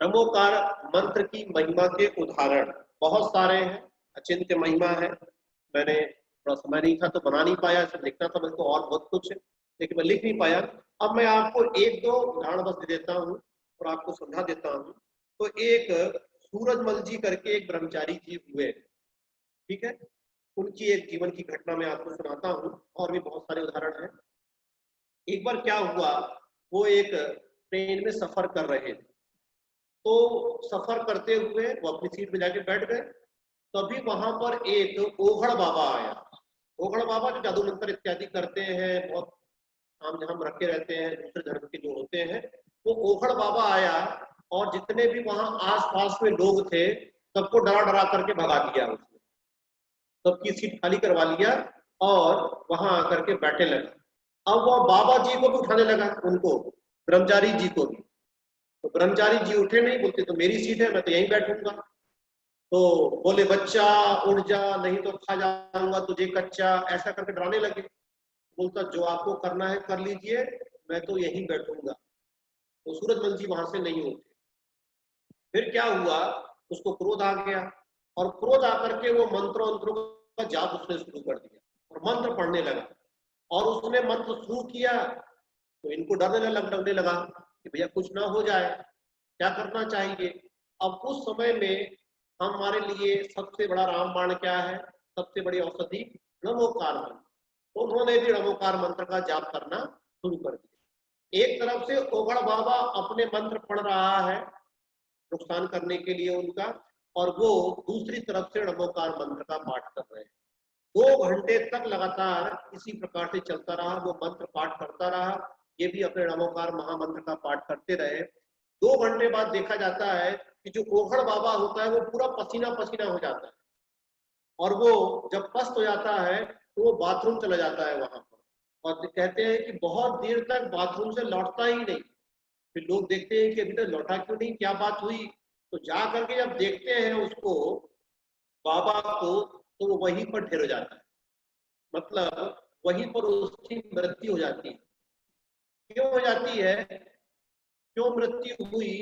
नमोकार मंत्र की महिमा के उदाहरण बहुत सारे हैं, अचिंत्य महिमा है। मैंने थोड़ा समय नहीं था तो बना नहीं पाया, लिखना था मुझको और बहुत कुछ, लेकिन मैं लिख नहीं पाया। अब मैं आपको 1-2 उदाहरण बस दे देता हूँ और आपको समझा देता हूँ। तो एक सूरजमल जी करके एक ब्रह्मचारी जी हुए, ठीक है, उनकी एक जीवन की घटना मैं आपको सुनाता हूँ, और भी बहुत सारे उदाहरण हैं। एक बार क्या हुआ, वो एक ट्रेन में सफर कर रहे थे, तो सफर करते हुए वो अपनी सीट में जाके बैठ गए। तभी वहां पर एक ओघड़ बाबा आया। ओघड़ बाबा जो जादू मंत्र इत्यादि करते हैं, बहुत काम जहां रखे रहते हैं, दूसरे धर्म के जो होते हैं, वो ओघड़ बाबा आया और जितने भी वहां आसपास में लोग थे सबको डरा डरा करके भगा दिया उसने, सबकी सीट खाली करवा लिया और वहां आकर के बैठे लगा। अब वह बाबा जी को भी उठाने लगा, उनको ब्रह्मचारी जी को भी। तो ब्रह्मचारी जी उठे नहीं, बोलते तो मेरी सीट है, मैं तो यहीं बैठूंगा। तो बोले बच्चा उठ जा, नहीं तो खा जाऊंगा तुझे कच्चा, ऐसा करके डराने लगे। बोलता जो आपको करना है कर लीजिए, मैं तो यहीं बैठूंगा। तो सूरजमल जी वहां से नहीं उठे। फिर क्या हुआ, उसको क्रोध आ गया और क्रोध आकर के वो मंत्रों का जाप उसने शुरू कर दिया और मंत्र पढ़ने लगा। और उसने मंत्र शुरू किया तो इनको लगने लगा कि भैया कुछ ना हो जाए, क्या करना चाहिए। अब उस समय में हमारे लिए सबसे बड़ा रामबाण क्या है, सबसे बड़ी औषधि नमोकार मंत्र। तो उन्होंने भी नमोकार मंत्र का जाप करना शुरू कर दिया। एक तरफ से ओघड़ बाबा अपने मंत्र पढ़ रहा है नुकसान करने के लिए उनका, और वो दूसरी तरफ से नमोकार मंत्र का पाठ कर रहे हैं। 2 घंटे तक लगातार इसी प्रकार से चलता रहा, वो मंत्र पाठ करता रहा, ये भी अपने नमोकार महामंत्र का पाठ करते रहे। 2 घंटे बाद देखा जाता है कि जो ओघड़ बाबा होता है वो पूरा पसीना पसीना हो जाता है, और वो जब पस्त हो जाता है तो वो बाथरूम चला जाता है वहां पर, और कहते हैं कि बहुत देर तक बाथरूम से लौटता ही नहीं। फिर लोग देखते हैं कि अभी तक लौटा क्यों नहीं, क्या बात हुई, तो जा करके जब देखते हैं उसको, बाबा को, तो वो वहीं पर ढेर हो जाता है, मतलब वहीं पर उसकी मृत्यु हो जाती है। क्यों हो जाती है, क्यों मृत्यु हुई?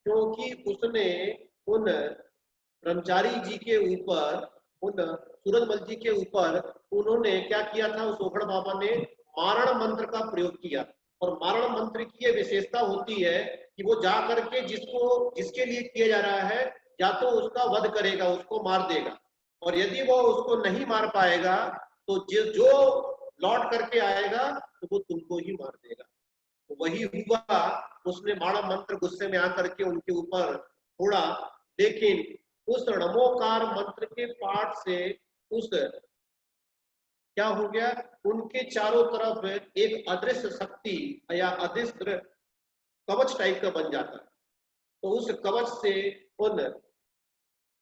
क्योंकि उसने उन ब्रह्मचारी जी के ऊपर, उन सूरजमल जी के ऊपर उन्होंने क्या किया था, उस ओखड़ बाबा ने मारण मंत्र का प्रयोग किया। और मारण मंत्र की ये विशेषता होती है कि वो जा करके जिसके लिए किया जा रहा है, या तो उसका वध करेगा, उसको मार देगा, और यदि वो उसको नहीं मार पाएगा तो जो लौट करके आएगा तो वो तुमको ही मार देगा। तो वही हुआ, उसने मारण मंत्र गुस्से में आकर के उनके ऊपर फोड़ा, लेकिन उस नमोकार मंत्र के पाठ से उस क्या हो गया, उनके चारों तरफ एक अदृश्य शक्ति या अदृश्य कवच टाइप का बन जाता है। तो उस कवच से उन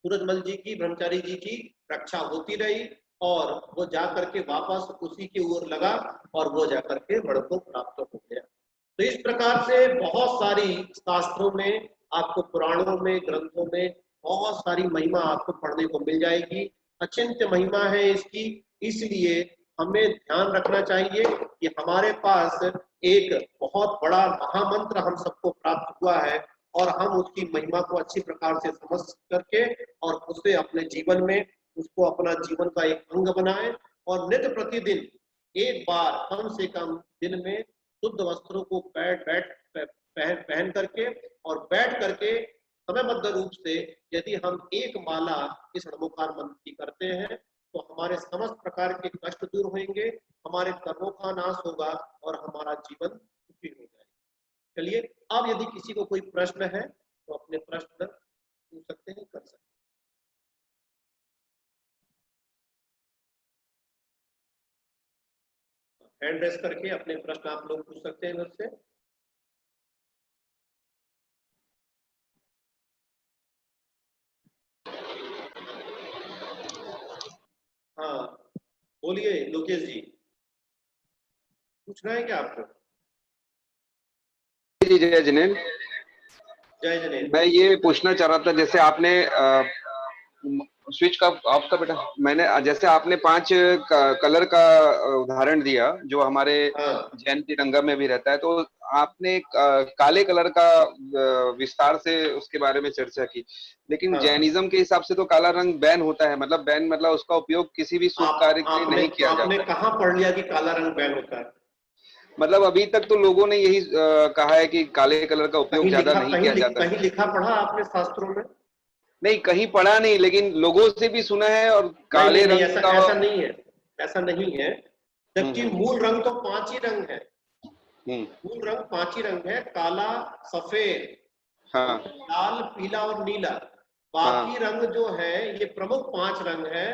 सूरजमल जी की, ब्रह्मचारी जी की रक्षा होती रही, और वो जाकर के वापस उसी के ओर लगा, और वो जाकर के बड़ को प्राप्त हो गया। तो इस प्रकार से बहुत सारी शास्त्रों में, आपको पुराणों में, ग्रंथों में बहुत सारी महिमा आपको पढ़ने को मिल जाएगी। अचिंत्य महिमा है इसकी, इसलिए हमें ध्यान रखना चाहिए कि हमारे पास एक बहुत बड़ा महामंत्र हम सबको प्राप्त हुआ है, और हम उसकी महिमा को अच्छी प्रकार से समझ करके और उसे अपने जीवन में, उसको अपना जीवन का एक अंग बनाएं, और नित्य प्रतिदिन एक बार कम से कम दिन में शुद्ध वस्त्रों को पहन करके और बैठ करके समयबद्ध रूप से यदि हम एक माला इस नमोकार मंत्र की करते हैं तो हमारे समस्त प्रकार के कष्ट दूर होंगे, हमारे कर्मों का नाश होगा और हमारा जीवन सुखी हो जाएगा। चलिए, अब यदि किसी को कोई प्रश्न है तो अपने प्रश्न पूछ सकते हैं, कर सकते हैं। हैंड रेस करके अपने प्रश्न आप लोग पूछ सकते हैं मुझसे। हाँ बोलिए लोकेश जी, पूछना है क्या आपको? जी जय जिनेन्द्र। जय जिनेन्द्र। मैं ये पूछना चाह रहा था, जैसे आपने स्विच का ऑफ का बेटा, मैंने जैसे आपने 5 कलर का उदाहरण दिया जो हमारे जैन तिरंगा में भी रहता है, तो आपने काले कलर का विस्तार से उसके बारे में चर्चा की, लेकिन जैनिज्म के हिसाब से तो काला रंग बैन होता है, मतलब बैन मतलब उसका उपयोग किसी भी शुभ कार्य के लिए नहीं किया जाता। आपने कहाँ पढ़ लिया कि काला रंग बैन होता है? मतलब अभी तक तो लोगों ने यही कहा है कि काले कलर का उपयोग ज्यादा नहीं किया जाता। कहीं लिखा पढ़ा आपने शास्त्रों में? नहीं, कहीं पढ़ा नहीं, लेकिन लोगों से भी सुना है। और काले रंग ऐसा नहीं है, ऐसा नहीं है, जबकि मूल रंग तो 5 ही रंग है। मूल रंग 5 ही रंग है, काला, सफेद, हाँ, लाल, पीला और नीला। बाकी रंग जो है ये प्रमुख 5 रंग है,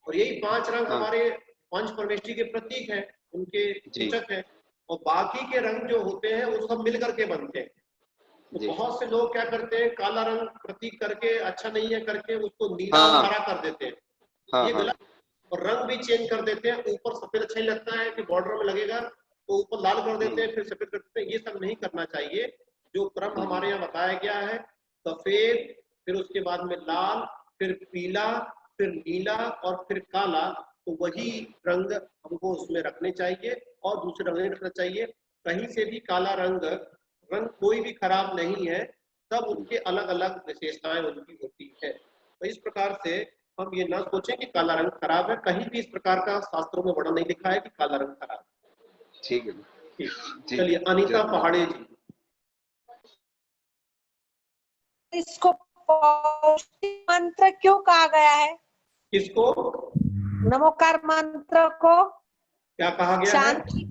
और यही 5 रंग हमारे पंच परमेष्ठी के प्रतीक हैं, उनके सूचक हैं, और बाकी के रंग जो होते हैं वो सब मिलकर के बनते हैं। तो बहुत से लोग क्या करते हैं, काला रंग प्रतीक करके अच्छा नहीं है करके उसको नीला और हरा कर देते हैं, ये गलत। और रंग भी चेंज कर देते हैं, ऊपर सफेद अच्छा ही लगता है कि बॉर्डर में लगेगा तो ऊपर लाल कर देते हैं, फिर सफेद कर देते हैं। ये सब नहीं करना चाहिए। जो क्रम हमारे यहाँ बताया गया है, सफेद, फिर उसके बाद में लाल, फिर पीला, फिर नीला और फिर काला, तो वही रंग हमको उसमें रखने चाहिए और दूसरे रंग नहीं रखना चाहिए। कहीं से भी काला रंग कोई भी खराब नहीं है, सब उनके अलग अलग विशेषताएं उनकी होती है। तो इस प्रकार से हम ये ना सोचें कि काला रंग खराब है, कहीं भी इस प्रकार का शास्त्रों में वर्णन नहीं लिखा है कि काला रंग खराब है। ठीक है, ठीक। चलिए अनीता पहाड़े जी। इसको पौष्टिक मंत्र क्यों कहा गया है? किसको? नमोकार मंत्र को क्या कहा गया शांति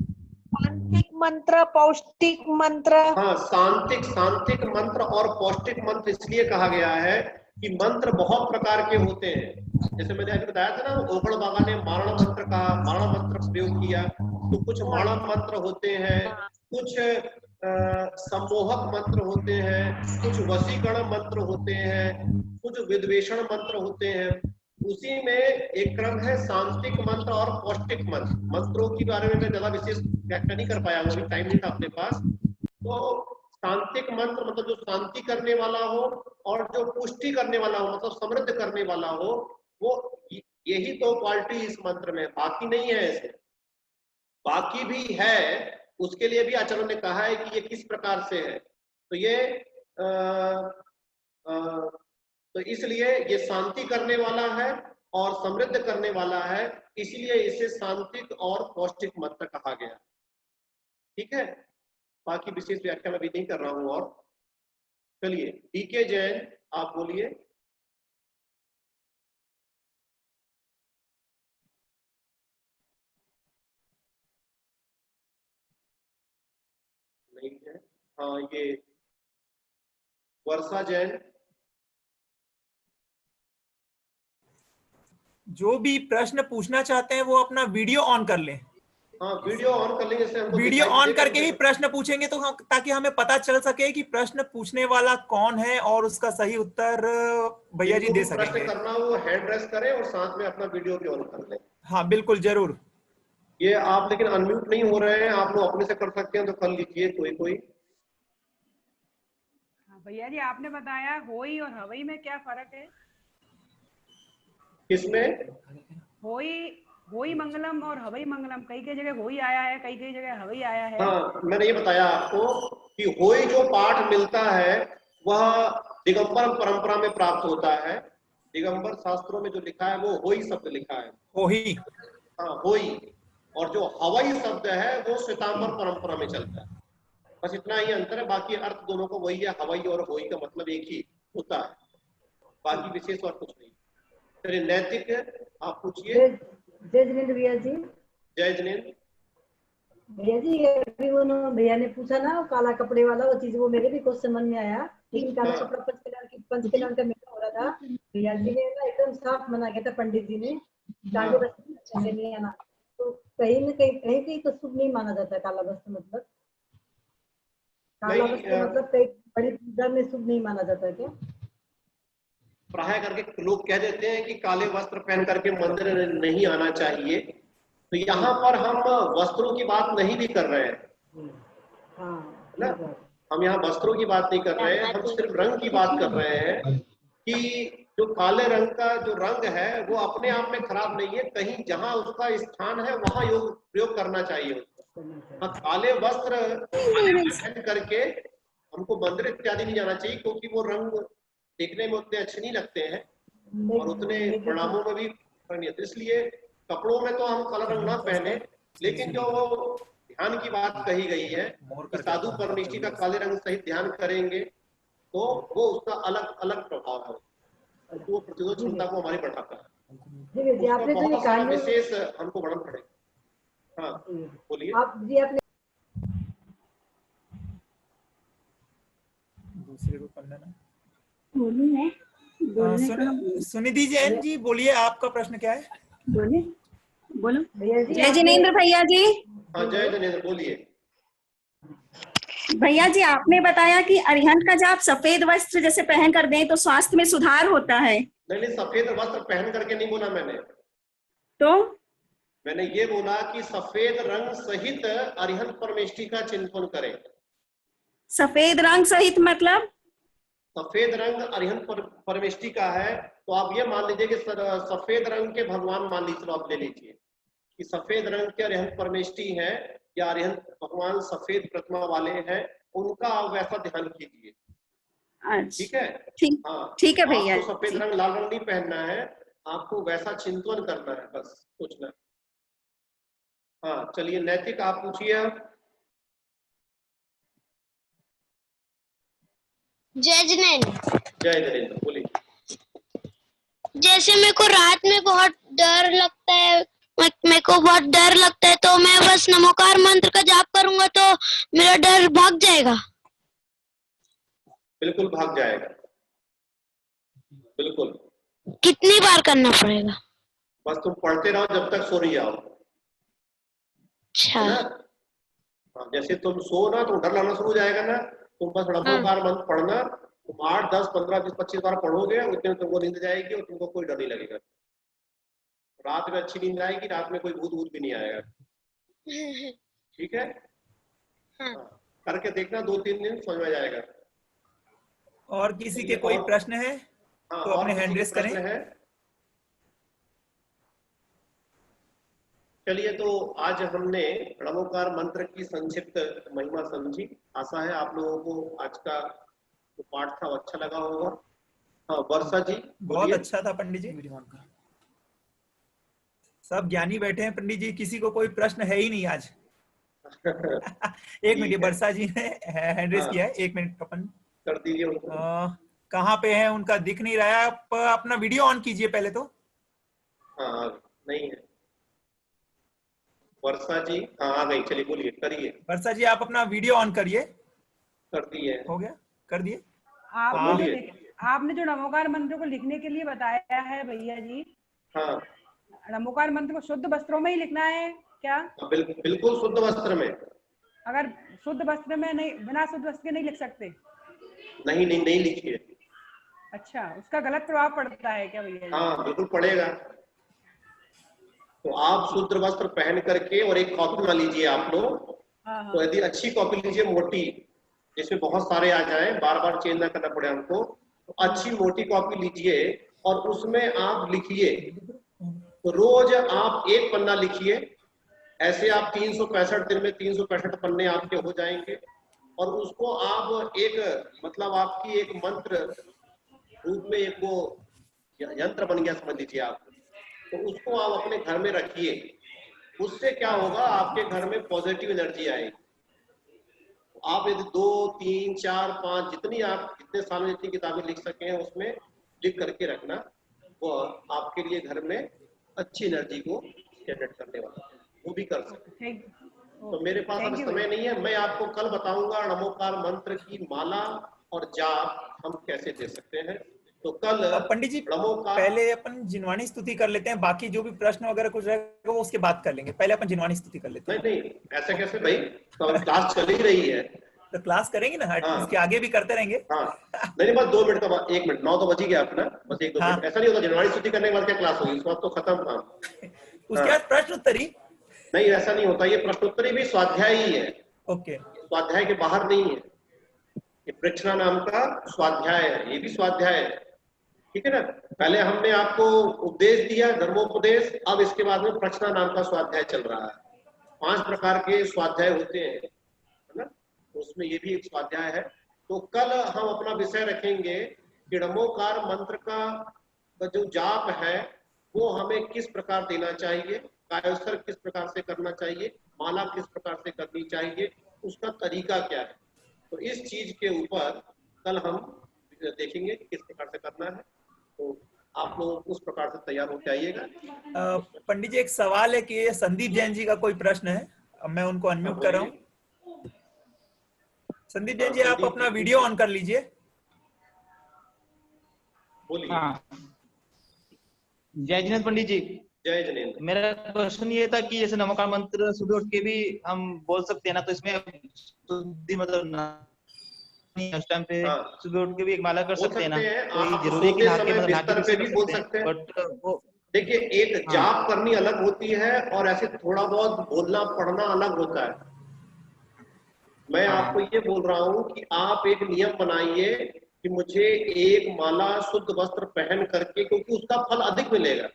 शांतिक मंत्र, पौष्टिक मंत्र। हाँ, सांतिक मंत्र और पौष्टिक मंत्र इसलिए कहा गया है कि मंत्र बहुत प्रकार के होते हैं। जैसे मैंने अभी बताया था ना, ओगड़ बाबा ने मारण मंत्र प्रयोग किया, तो कुछ मारण मंत्र होते हैं, कुछ सम्मोहक मंत्र होते हैं, कुछ वशीकरण मंत्र होते हैं, कुछ विद्वेषण मंत्र होते हैं। उसी में एक क्रम है सांस्तिक मंत्र और पौष्टिक मंत्र। मंत्रों के बारे में मैं ज्यादा विशेष व्याख्या नहीं कर पाया हूँ, अभी टाइम नहीं था अपने पास। तो सांस्तिक मंत्र मतलब जो शांति करने वाला हो और जो पुष्टि करने वाला हो, मतलब समृद्ध करने वाला हो, वो यही तो क्वालिटी इस मंत्र में, बाकी नहीं है इसमें। बाकी भी है, उसके लिए भी आचार्यों ने कहा है कि ये किस प्रकार से है। तो ये तो इसलिए ये शांति करने वाला है और समृद्ध करने वाला है, इसलिए इसे शांतिक और पौष्टिक मंत्र कहा गया। ठीक है, बाकी विशेष व्याख्या मैं भी नहीं कर रहा हूं। और चलिए, डीके जैन आप बोलिए। नहीं है। हाँ, ये वर्षा जैन। जो भी प्रश्न पूछना चाहते हैं वो अपना वीडियो ऑन कर लें। हाँ, वीडियो ऑन कर लेंगे, हमको वीडियो ऑन करके ही प्रश्न पूछेंगे तो हम, ताकि हमें पता चल सके कि प्रश्न पूछने वाला कौन है और उसका सही उत्तर भैया जी दे सकेंगे। प्रश्न करना वो हैंड रेस करें और साथ में अपना वीडियो भी ऑन कर लें। हाँ बिल्कुल, जरूर। ये आप लेकिन अनम्यूट नहीं हो रहे हैं, आप लोग अपने से कर सकते हैं तो कर लीजिए कोई। भैया जी, आपने बताया होई और हवई में क्या फर्क है? किसमें? होई मंगलम और हवई मंगलम, कई जगह होई आया है, कई जगह हवई आया है। हाँ, मैंने ये बताया आपको कि होई जो पाठ मिलता है वह दिगंबर परंपरा में प्राप्त होता है। दिगंबर शास्त्रों में जो लिखा है वो होई शब्द लिखा है, होई। हाँ, होई। और जो हवाई शब्द है वो श्वेतांबर परंपरा में चलता है। बस इतना ही अंतर है, बाकी अर्थ दोनों को वही है। हवाई और होई का मतलब एक ही होता है, बाकी विशेष और कुछ नहीं। चलिए, नैतिक आप पूछिए। जय जिनेंद्र भैया जी। जय जिनेंद्र भैया जी, अभी वो भैया ने पूछा ना वो काला कपड़े वाला, वो चीज वो मेरे भी क्वेश्चन मन में आया, लेकिन काला कपड़ा पंच कल्याण का मेला हो रहा था, भैया जी ने ना एकदम साफ मना किया था, पंडित जी ने, काले वस्त्र में नहीं आना। तो कहीं न कहीं तो शुभ नहीं माना जाता काला वस्त्र, मतलब काला वस्त्र मतलब कई बड़ी पूजा में शुभ नहीं माना जाता क्या? प्राय करके लोग कह देते हैं कि काले वस्त्र पहन करके मंदिर नहीं आना चाहिए। तो यहाँ पर हम वस्त्रों की बात नहीं भी कर रहे हैं ना, हम यहाँ वस्त्रों की बात नहीं कर रहे हैं, हम सिर्फ रंग की बात कर रहे हैं कि जो काले रंग का जो रंग है वो अपने आप में खराब नहीं है, कहीं जहाँ उसका स्थान है वहां योग प्रयोग करना चाहिए उसको। काले वस्त्र पहन करके हमको मंदिर इत्यादि नहीं जाना चाहिए, क्योंकि वो रंग देखने में उतने अच्छे नहीं लगते हैं और उतने परिणामों में भी फर्क नहीं है। इसलिए कपड़ों में तो हम काला रंग ना पहने, लेकिन जो ध्यान की बात कही गई है कि साधु परमेष्ठी का काले रंग सहित ध्यान करेंगे तो वो उसका अलग अलग प्रभाव है, तो वो प्रतिरोध क्षमता को हमारी बढ़ाता है। बहुत सारा विशेष हमको वर्णन पड़ेगा। हाँ, बोलिए आप जी। आपने दूसरे को करना ना, सुनिधि जैन जी बोलिए, आपका प्रश्न क्या है? बोलो भैया जी। जय जिनेंद्र भैया जी। हाँ, जय जिनेंद्र बोलिए। भैया जी, आपने बताया कि अरिहंत का जाप सफेद वस्त्र जैसे पहन कर दें तो स्वास्थ्य में सुधार होता है। नहीं, सफेद वस्त्र पहन करके नहीं बोला मैंने। तो मैंने ये बोला कि सफेद रंग सहित अरिहंत परमेष्ठी का चिंतन करें। सफेद रंग सहित मतलब? सफेद रंग अरिहंत परमेष्ठी का है, तो आप ये मान लीजिए कि सफेद रंग के भगवान मान लीजिए, आप ले लीजिए कि सफेद रंग के अरिहंत परमेष्ठी है या अरिहंत भगवान सफेद प्रतिमा वाले हैं, उनका आप वैसा ध्यान कीजिए। ठीक है? हाँ, ठीक है भैया। आपको सफेद रंग लाल रंग नहीं पहनना है, आपको वैसा चिंतन करना है, बस कुछ ना। हाँ, चलिए, नैतिक आप पूछिए। जय जिनेंद्र। जय जिनेंद्र बोलिए। जैसे मेरे को रात में बहुत डर लगता है, मेरे को बहुत डर लगता है, तो मैं बस नमोकार मंत्र का जाप करूंगा तो मेरा डर भाग जाएगा। बिल्कुल भाग जाएगा, बिल्कुल। कितनी बार करना पड़ेगा? बस तुम पढ़ते रहो जब तक सो नहीं जाओ, अच्छा। है ना? हाँ, जैसे तुम सो ना तो डर लगना शुरू हो जाएगा ना, तुम बस नमोकार मंत्र पढ़ना, तुम 8, 10, 15, 20, 25 बार पढ़ोगे, उतने में तुमको नींद जाएगी और तुमको कोई डर नहीं लगेगा। रात में अच्छी नींद आएगी, रात में कोई भूत भी नहीं आएगा। ठीक है? हाँ। करके देखना, 2-3 दिन समझ में आ जाएगा। और किसी के कोई प्रश्न है हाँ, तो और अपने किसी हैंड के रेस करें। प्रश्न है? चलिए, तो आज हमने नमोकार मंत्र की संक्षिप्त महिमा समझी। आशा है आप लोगों को आज का जो पाठ था वो अच्छा लगा होगा। हाँ, वर्षा जी बहुत बोलिए। अच्छा था पंडित जी, सब ज्ञानी बैठे हैं पंडित जी, किसी को कोई प्रश्न है ही नहीं आज। एक मिनट, वर्षा जी ने हैंड रेस किया है, 1 मिनट अपन कर दीजिए उनको। कहाँ पे है उनका, दिख नहीं रहा है। आप अपना वीडियो ऑन कीजिए पहले तो। हाँ, नहीं है वर्षा जी। हाँ, आ गई, चलिए बोलिए, करिए। वर्षा जी आप अपना वीडियो ऑन करिए। कर दिए। हो गया, कर दिए। आपने जो नमोकार मंत्र को लिखने के लिए बताया है भैया जी, हाँ, नमोकार मंत्र को शुद्ध वस्त्रों में ही लिखना है क्या? बिल्कुल शुद्ध वस्त्र में। अगर शुद्ध वस्त्र में नहीं, बिना शुद्ध वस्त्र के नहीं लिख सकते? नहीं लिखिए। अच्छा, उसका गलत प्रभाव पड़ता है क्या भैया जी? हाँ, बिल्कुल पड़ेगा। तो आप शुद्ध वस्त्र पहन करके और एक कॉपी बना लीजिए आप लोग। हाँ। तो यदि अच्छी कॉपी लीजिए, मोटी, जिसमें बहुत सारे आ जाए, बार बार चेंज ना करना पड़े हमको, तो अच्छी मोटी कॉपी लीजिए और उसमें आप लिखिए। तो रोज आप 1 पन्ना लिखिए। ऐसे आप 365 दिन में 365 पन्ने आपके हो जाएंगे। और उसको आप एक, मतलब आपकी एक मंत्र रूप में एक वो यंत्र बन गया, समझ लीजिए आप। तो उसको आप अपने घर में रखिए। उससे क्या होगा, आपके घर में पॉजिटिव एनर्जी आएगी। आप यदि 2, 3, 4, 5 जितनी आप जितने साल में जितनी किताबें लिख सके हैं उसमें लिख करके रखना, वो आपके लिए घर में अच्छी एनर्जी को जनरेट करने वाला है। वो भी कर सकते। तो मेरे पास अब समय नहीं है, मैं आपको कल बताऊंगा नमोकार मंत्र की माला और जाप हम कैसे दे सकते हैं। तो कल पंडित जी पहले अपन जिनवाणी स्तुति कर लेते हैं, बाकी जो भी प्रश्न वगैरह कुछ रहेगा वो उसके बाद कर लेंगे। पहले अपन जिनवाणी स्तुति कर लेते हैं। नहीं, ऐसे कैसे भाई, तो क्लास चल ही रही है। तो क्लास करेंगे ना, इसके आगे भी करते रहेंगे। हाँ, नहीं, बस 2 मिनट का, 1 मिनट, 9 तो बज ही गया अपना, बस 1-2 मिनट। ऐसा नहीं होता जिनवाणी स्तुति करने के बाद क्या क्लास होगी, उसके बाद तो खत्म काम। उसके बाद प्रश्नोत्तरी? नहीं, ऐसा नहीं होता, ये प्रश्नोत्तरी भी स्वाध्याय ही है। ओके, स्वाध्याय के बाहर नहीं है। ये प्रेक्षणा नाम का स्वाध्याय है, ये भी स्वाध्याय है। ठीक है ना? पहले हमने आपको उपदेश दिया, धर्मोपदेश, अब इसके बाद में प्रश्ना नाम का स्वाध्याय चल रहा है। 5 प्रकार के स्वाध्याय होते हैं, है ना? तो उसमें ये भी एक स्वाध्याय है। तो कल हम अपना विषय रखेंगे कि नमोकार मंत्र का जो जाप है वो हमें किस प्रकार देना चाहिए, कायोत्सर्ग किस प्रकार से करना चाहिए, माला किस प्रकार से करनी चाहिए, उसका तरीका क्या है। तो इस चीज के ऊपर कल हम देखेंगे कि किस प्रकार से करना है। तो आप लोग उस प्रकार से तैयार होकर आइएगा। पंडित जी एक सवाल है कि संदीप जैन जी का कोई प्रश्न है, अब मैं उनको अनम्यूट कर रहा हूँ। संदीप जैन जी आप अपना वीडियो ऑन कर लीजिए। बोलिए। जय जिनेन्द्र पंडित जी। जय जिनेन्द्र। मेरा क्वेश्चन ये था कि जैसे नमोकार मंत्र सुबह उठ के भी हम बोल सकते हैं ना, तो इसमें मतलब उस टाइम पे सुबह उठ के भी एक माला कर सकते हैं ना? कोई जरूरी है कि बिस्तर पे भी बोल सकते हैं। वो देखिए, एक जाप करनी अलग होती है और ऐसे थोड़ा बहुत बोलना पढ़ना अलग होता है। मैं आपको ये बोल रहा हूँ कि आप एक नियम बनाइए कि मुझे एक माला शुद्ध वस्त्र पहन करके, क्योंकि उसका फल अधिक मिलेगा।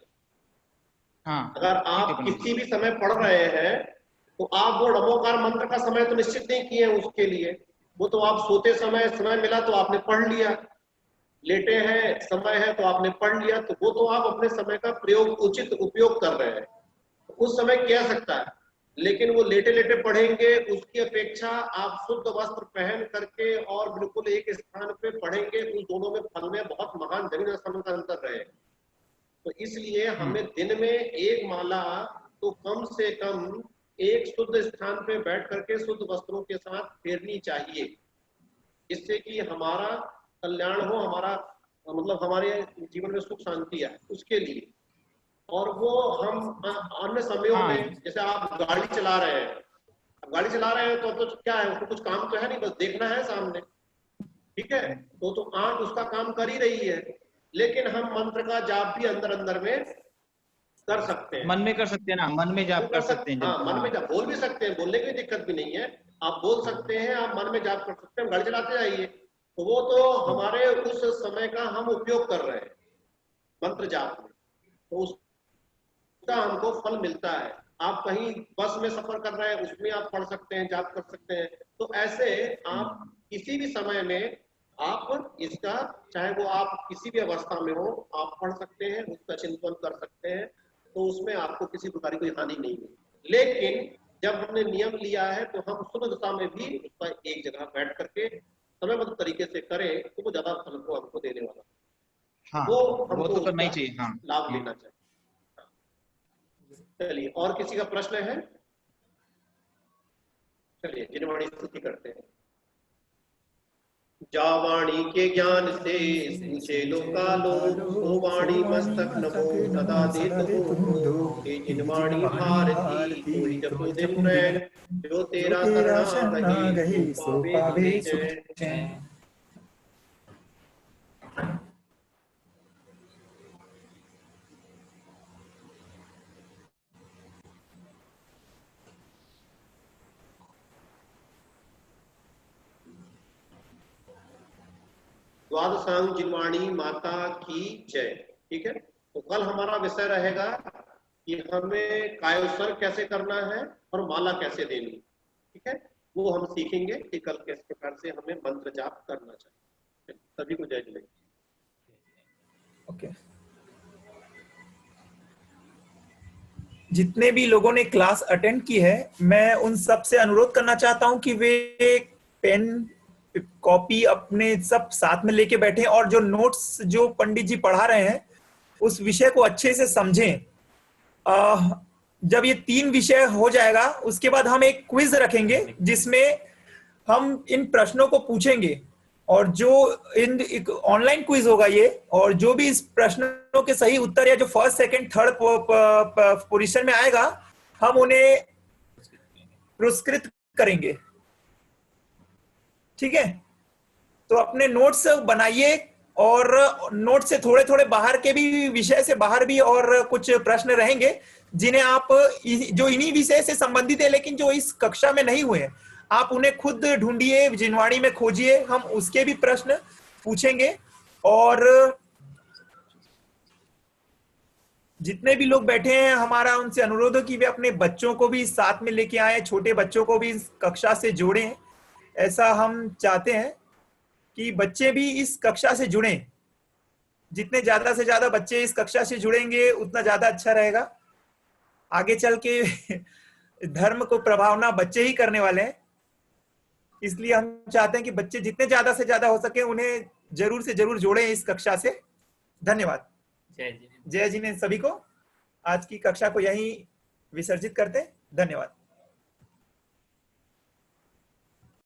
अगर आप किसी भी समय पढ़ रहे हैं तो आप वो नमोकार मंत्र का समय तो निश्चित नहीं किए हैं उसके लिए। वो तो आप सोते समय मिला तो आपने पढ़ लिया, लेटे हैं समय है तो आपने पढ़ लिया, तो वो तो आप अपने समय का प्रयोग उचित उपयोग कर रहे हैं, उस समय किया सकता है। लेकिन वो लेटे लेटे पढ़ेंगे, उसकी अपेक्षा आप शुद्ध वस्त्र पहन करके और बिल्कुल एक स्थान पे पढ़ेंगे, उस दोनों में फल में बहुत महान जमीन आसमान का अंतर रहेगा। तो इसलिए हमें दिन में एक माला तो कम से कम एक शुद्ध स्थान पे बैठ करके शुद्ध वस्त्रों के साथ फेरनी चाहिए, जिससे कि हमारा कल्याण हो, हमारा मतलब हमारे जीवन में सुख शांति आए उसके लिए। और वो हम अन्य समयों में, जैसे आप गाड़ी चला रहे हैं, गाड़ी चला रहे हैं तो क्या है, उसको कुछ काम तो है नहीं, बस देखना है सामने, ठीक है, तो आंख उसका काम कर ही रही है, लेकिन हम मंत्र का जाप भी अंदर अंदर में कर सकते हैं, मन में कर सकते हैं ना, मन में जाप कर सकते हैं। हाँ, मन में जाप बोल भी सकते हैं, बोलने की दिक्कत भी नहीं है, आप बोल सकते हैं, आप मन में जाप कर सकते हैं, गाड़ी चलाते जाइए, तो वो तो हमारे उस समय का हम उपयोग कर रहे हैं मंत्र जाप में, तो उसका हमको फल मिलता है। आप कहीं बस में सफर कर रहे हैं, उसमें आप पढ़ सकते हैं, जाप कर सकते हैं। तो ऐसे आप किसी भी समय में आप इसका, चाहे वो आप किसी भी अवस्था में हो, आप पढ़ सकते हैं, उसका चिंतन कर सकते हैं, तो उसमें आपको किसी प्रकार की कोई हानि नहीं होगी। लेकिन जब हमने नियम लिया है तो हम शुद्ध दशा में भी उसका एक जगह बैठ करके समयबद्ध तरीके से करें, तो वो ज्यादा फल को हमको देने वाला। हाँ, वो हमको तो करना ही चाहिए। हाँ, लाभ लेना चाहिए। चलिए, और किसी का प्रश्न है? चलिए जिनवाणी स्तुति करते हैं। जा वाणी के ज्ञान से पूछे लोकालो, सो वाणी मस्तक नभो सदा देत हो। हे जिनवाणी भारती कोई जपो दिन रैन, जो तेरा शरणा गही सो पावे सुख चैन। द्वादशांग जिनवाणी माता की जय। ठीक है, तो कल हमारा विषय रहेगा कि हमें कायोत्सर्ग कैसे करना है और माला कैसे देनी। ठीक है, वो हम सीखेंगे कि कल किस प्रकार से हमें मंत्र जाप करना चाहिए। सभी को जय जय। ओके, जितने भी लोगों ने क्लास अटेंड की है, मैं उन सब से अनुरोध करना चाहता हूं कि वे पेन कॉपी अपने सब साथ में लेके बैठे और जो नोट्स जो पंडित जी पढ़ा रहे हैं उस विषय को अच्छे से समझें। जब ये 3 विषय हो जाएगा उसके बाद हम एक क्विज रखेंगे जिसमें हम इन प्रश्नों को पूछेंगे, और जो इन एक ऑनलाइन क्विज होगा ये, और जो भी इस प्रश्नों के सही उत्तर या जो फर्स्ट सेकंड थर्ड पोजीशन में आएगा हम उन्हें पुरस्कृत करेंगे। ठीक है, तो अपने नोट्स बनाइए और नोट से थोड़े थोड़े बाहर के भी, विषय से बाहर भी और कुछ प्रश्न रहेंगे जिन्हें आप जो इन्हीं विषय से संबंधित है लेकिन जो इस कक्षा में नहीं हुए, आप उन्हें खुद ढूंढिए, जिनवाणी में खोजिए, हम उसके भी प्रश्न पूछेंगे। और जितने भी लोग बैठे हैं हमारा उनसे अनुरोध है कि वे अपने बच्चों को भी साथ में लेके आए, छोटे बच्चों को भी इस कक्षा से जोड़ें। ऐसा हम चाहते हैं कि बच्चे भी इस कक्षा से जुड़ें। जितने ज्यादा से ज्यादा बच्चे इस कक्षा से जुड़ेंगे उतना ज्यादा अच्छा रहेगा। आगे चल के धर्म को प्रभावना बच्चे ही करने वाले हैं, इसलिए हम चाहते हैं कि बच्चे जितने ज्यादा से ज्यादा हो सके उन्हें जरूर से जरूर जोड़ें इस कक्षा से। धन्यवाद। जय जी ने सभी को। आज की कक्षा को यहीं विसर्जित करते हैं। धन्यवाद।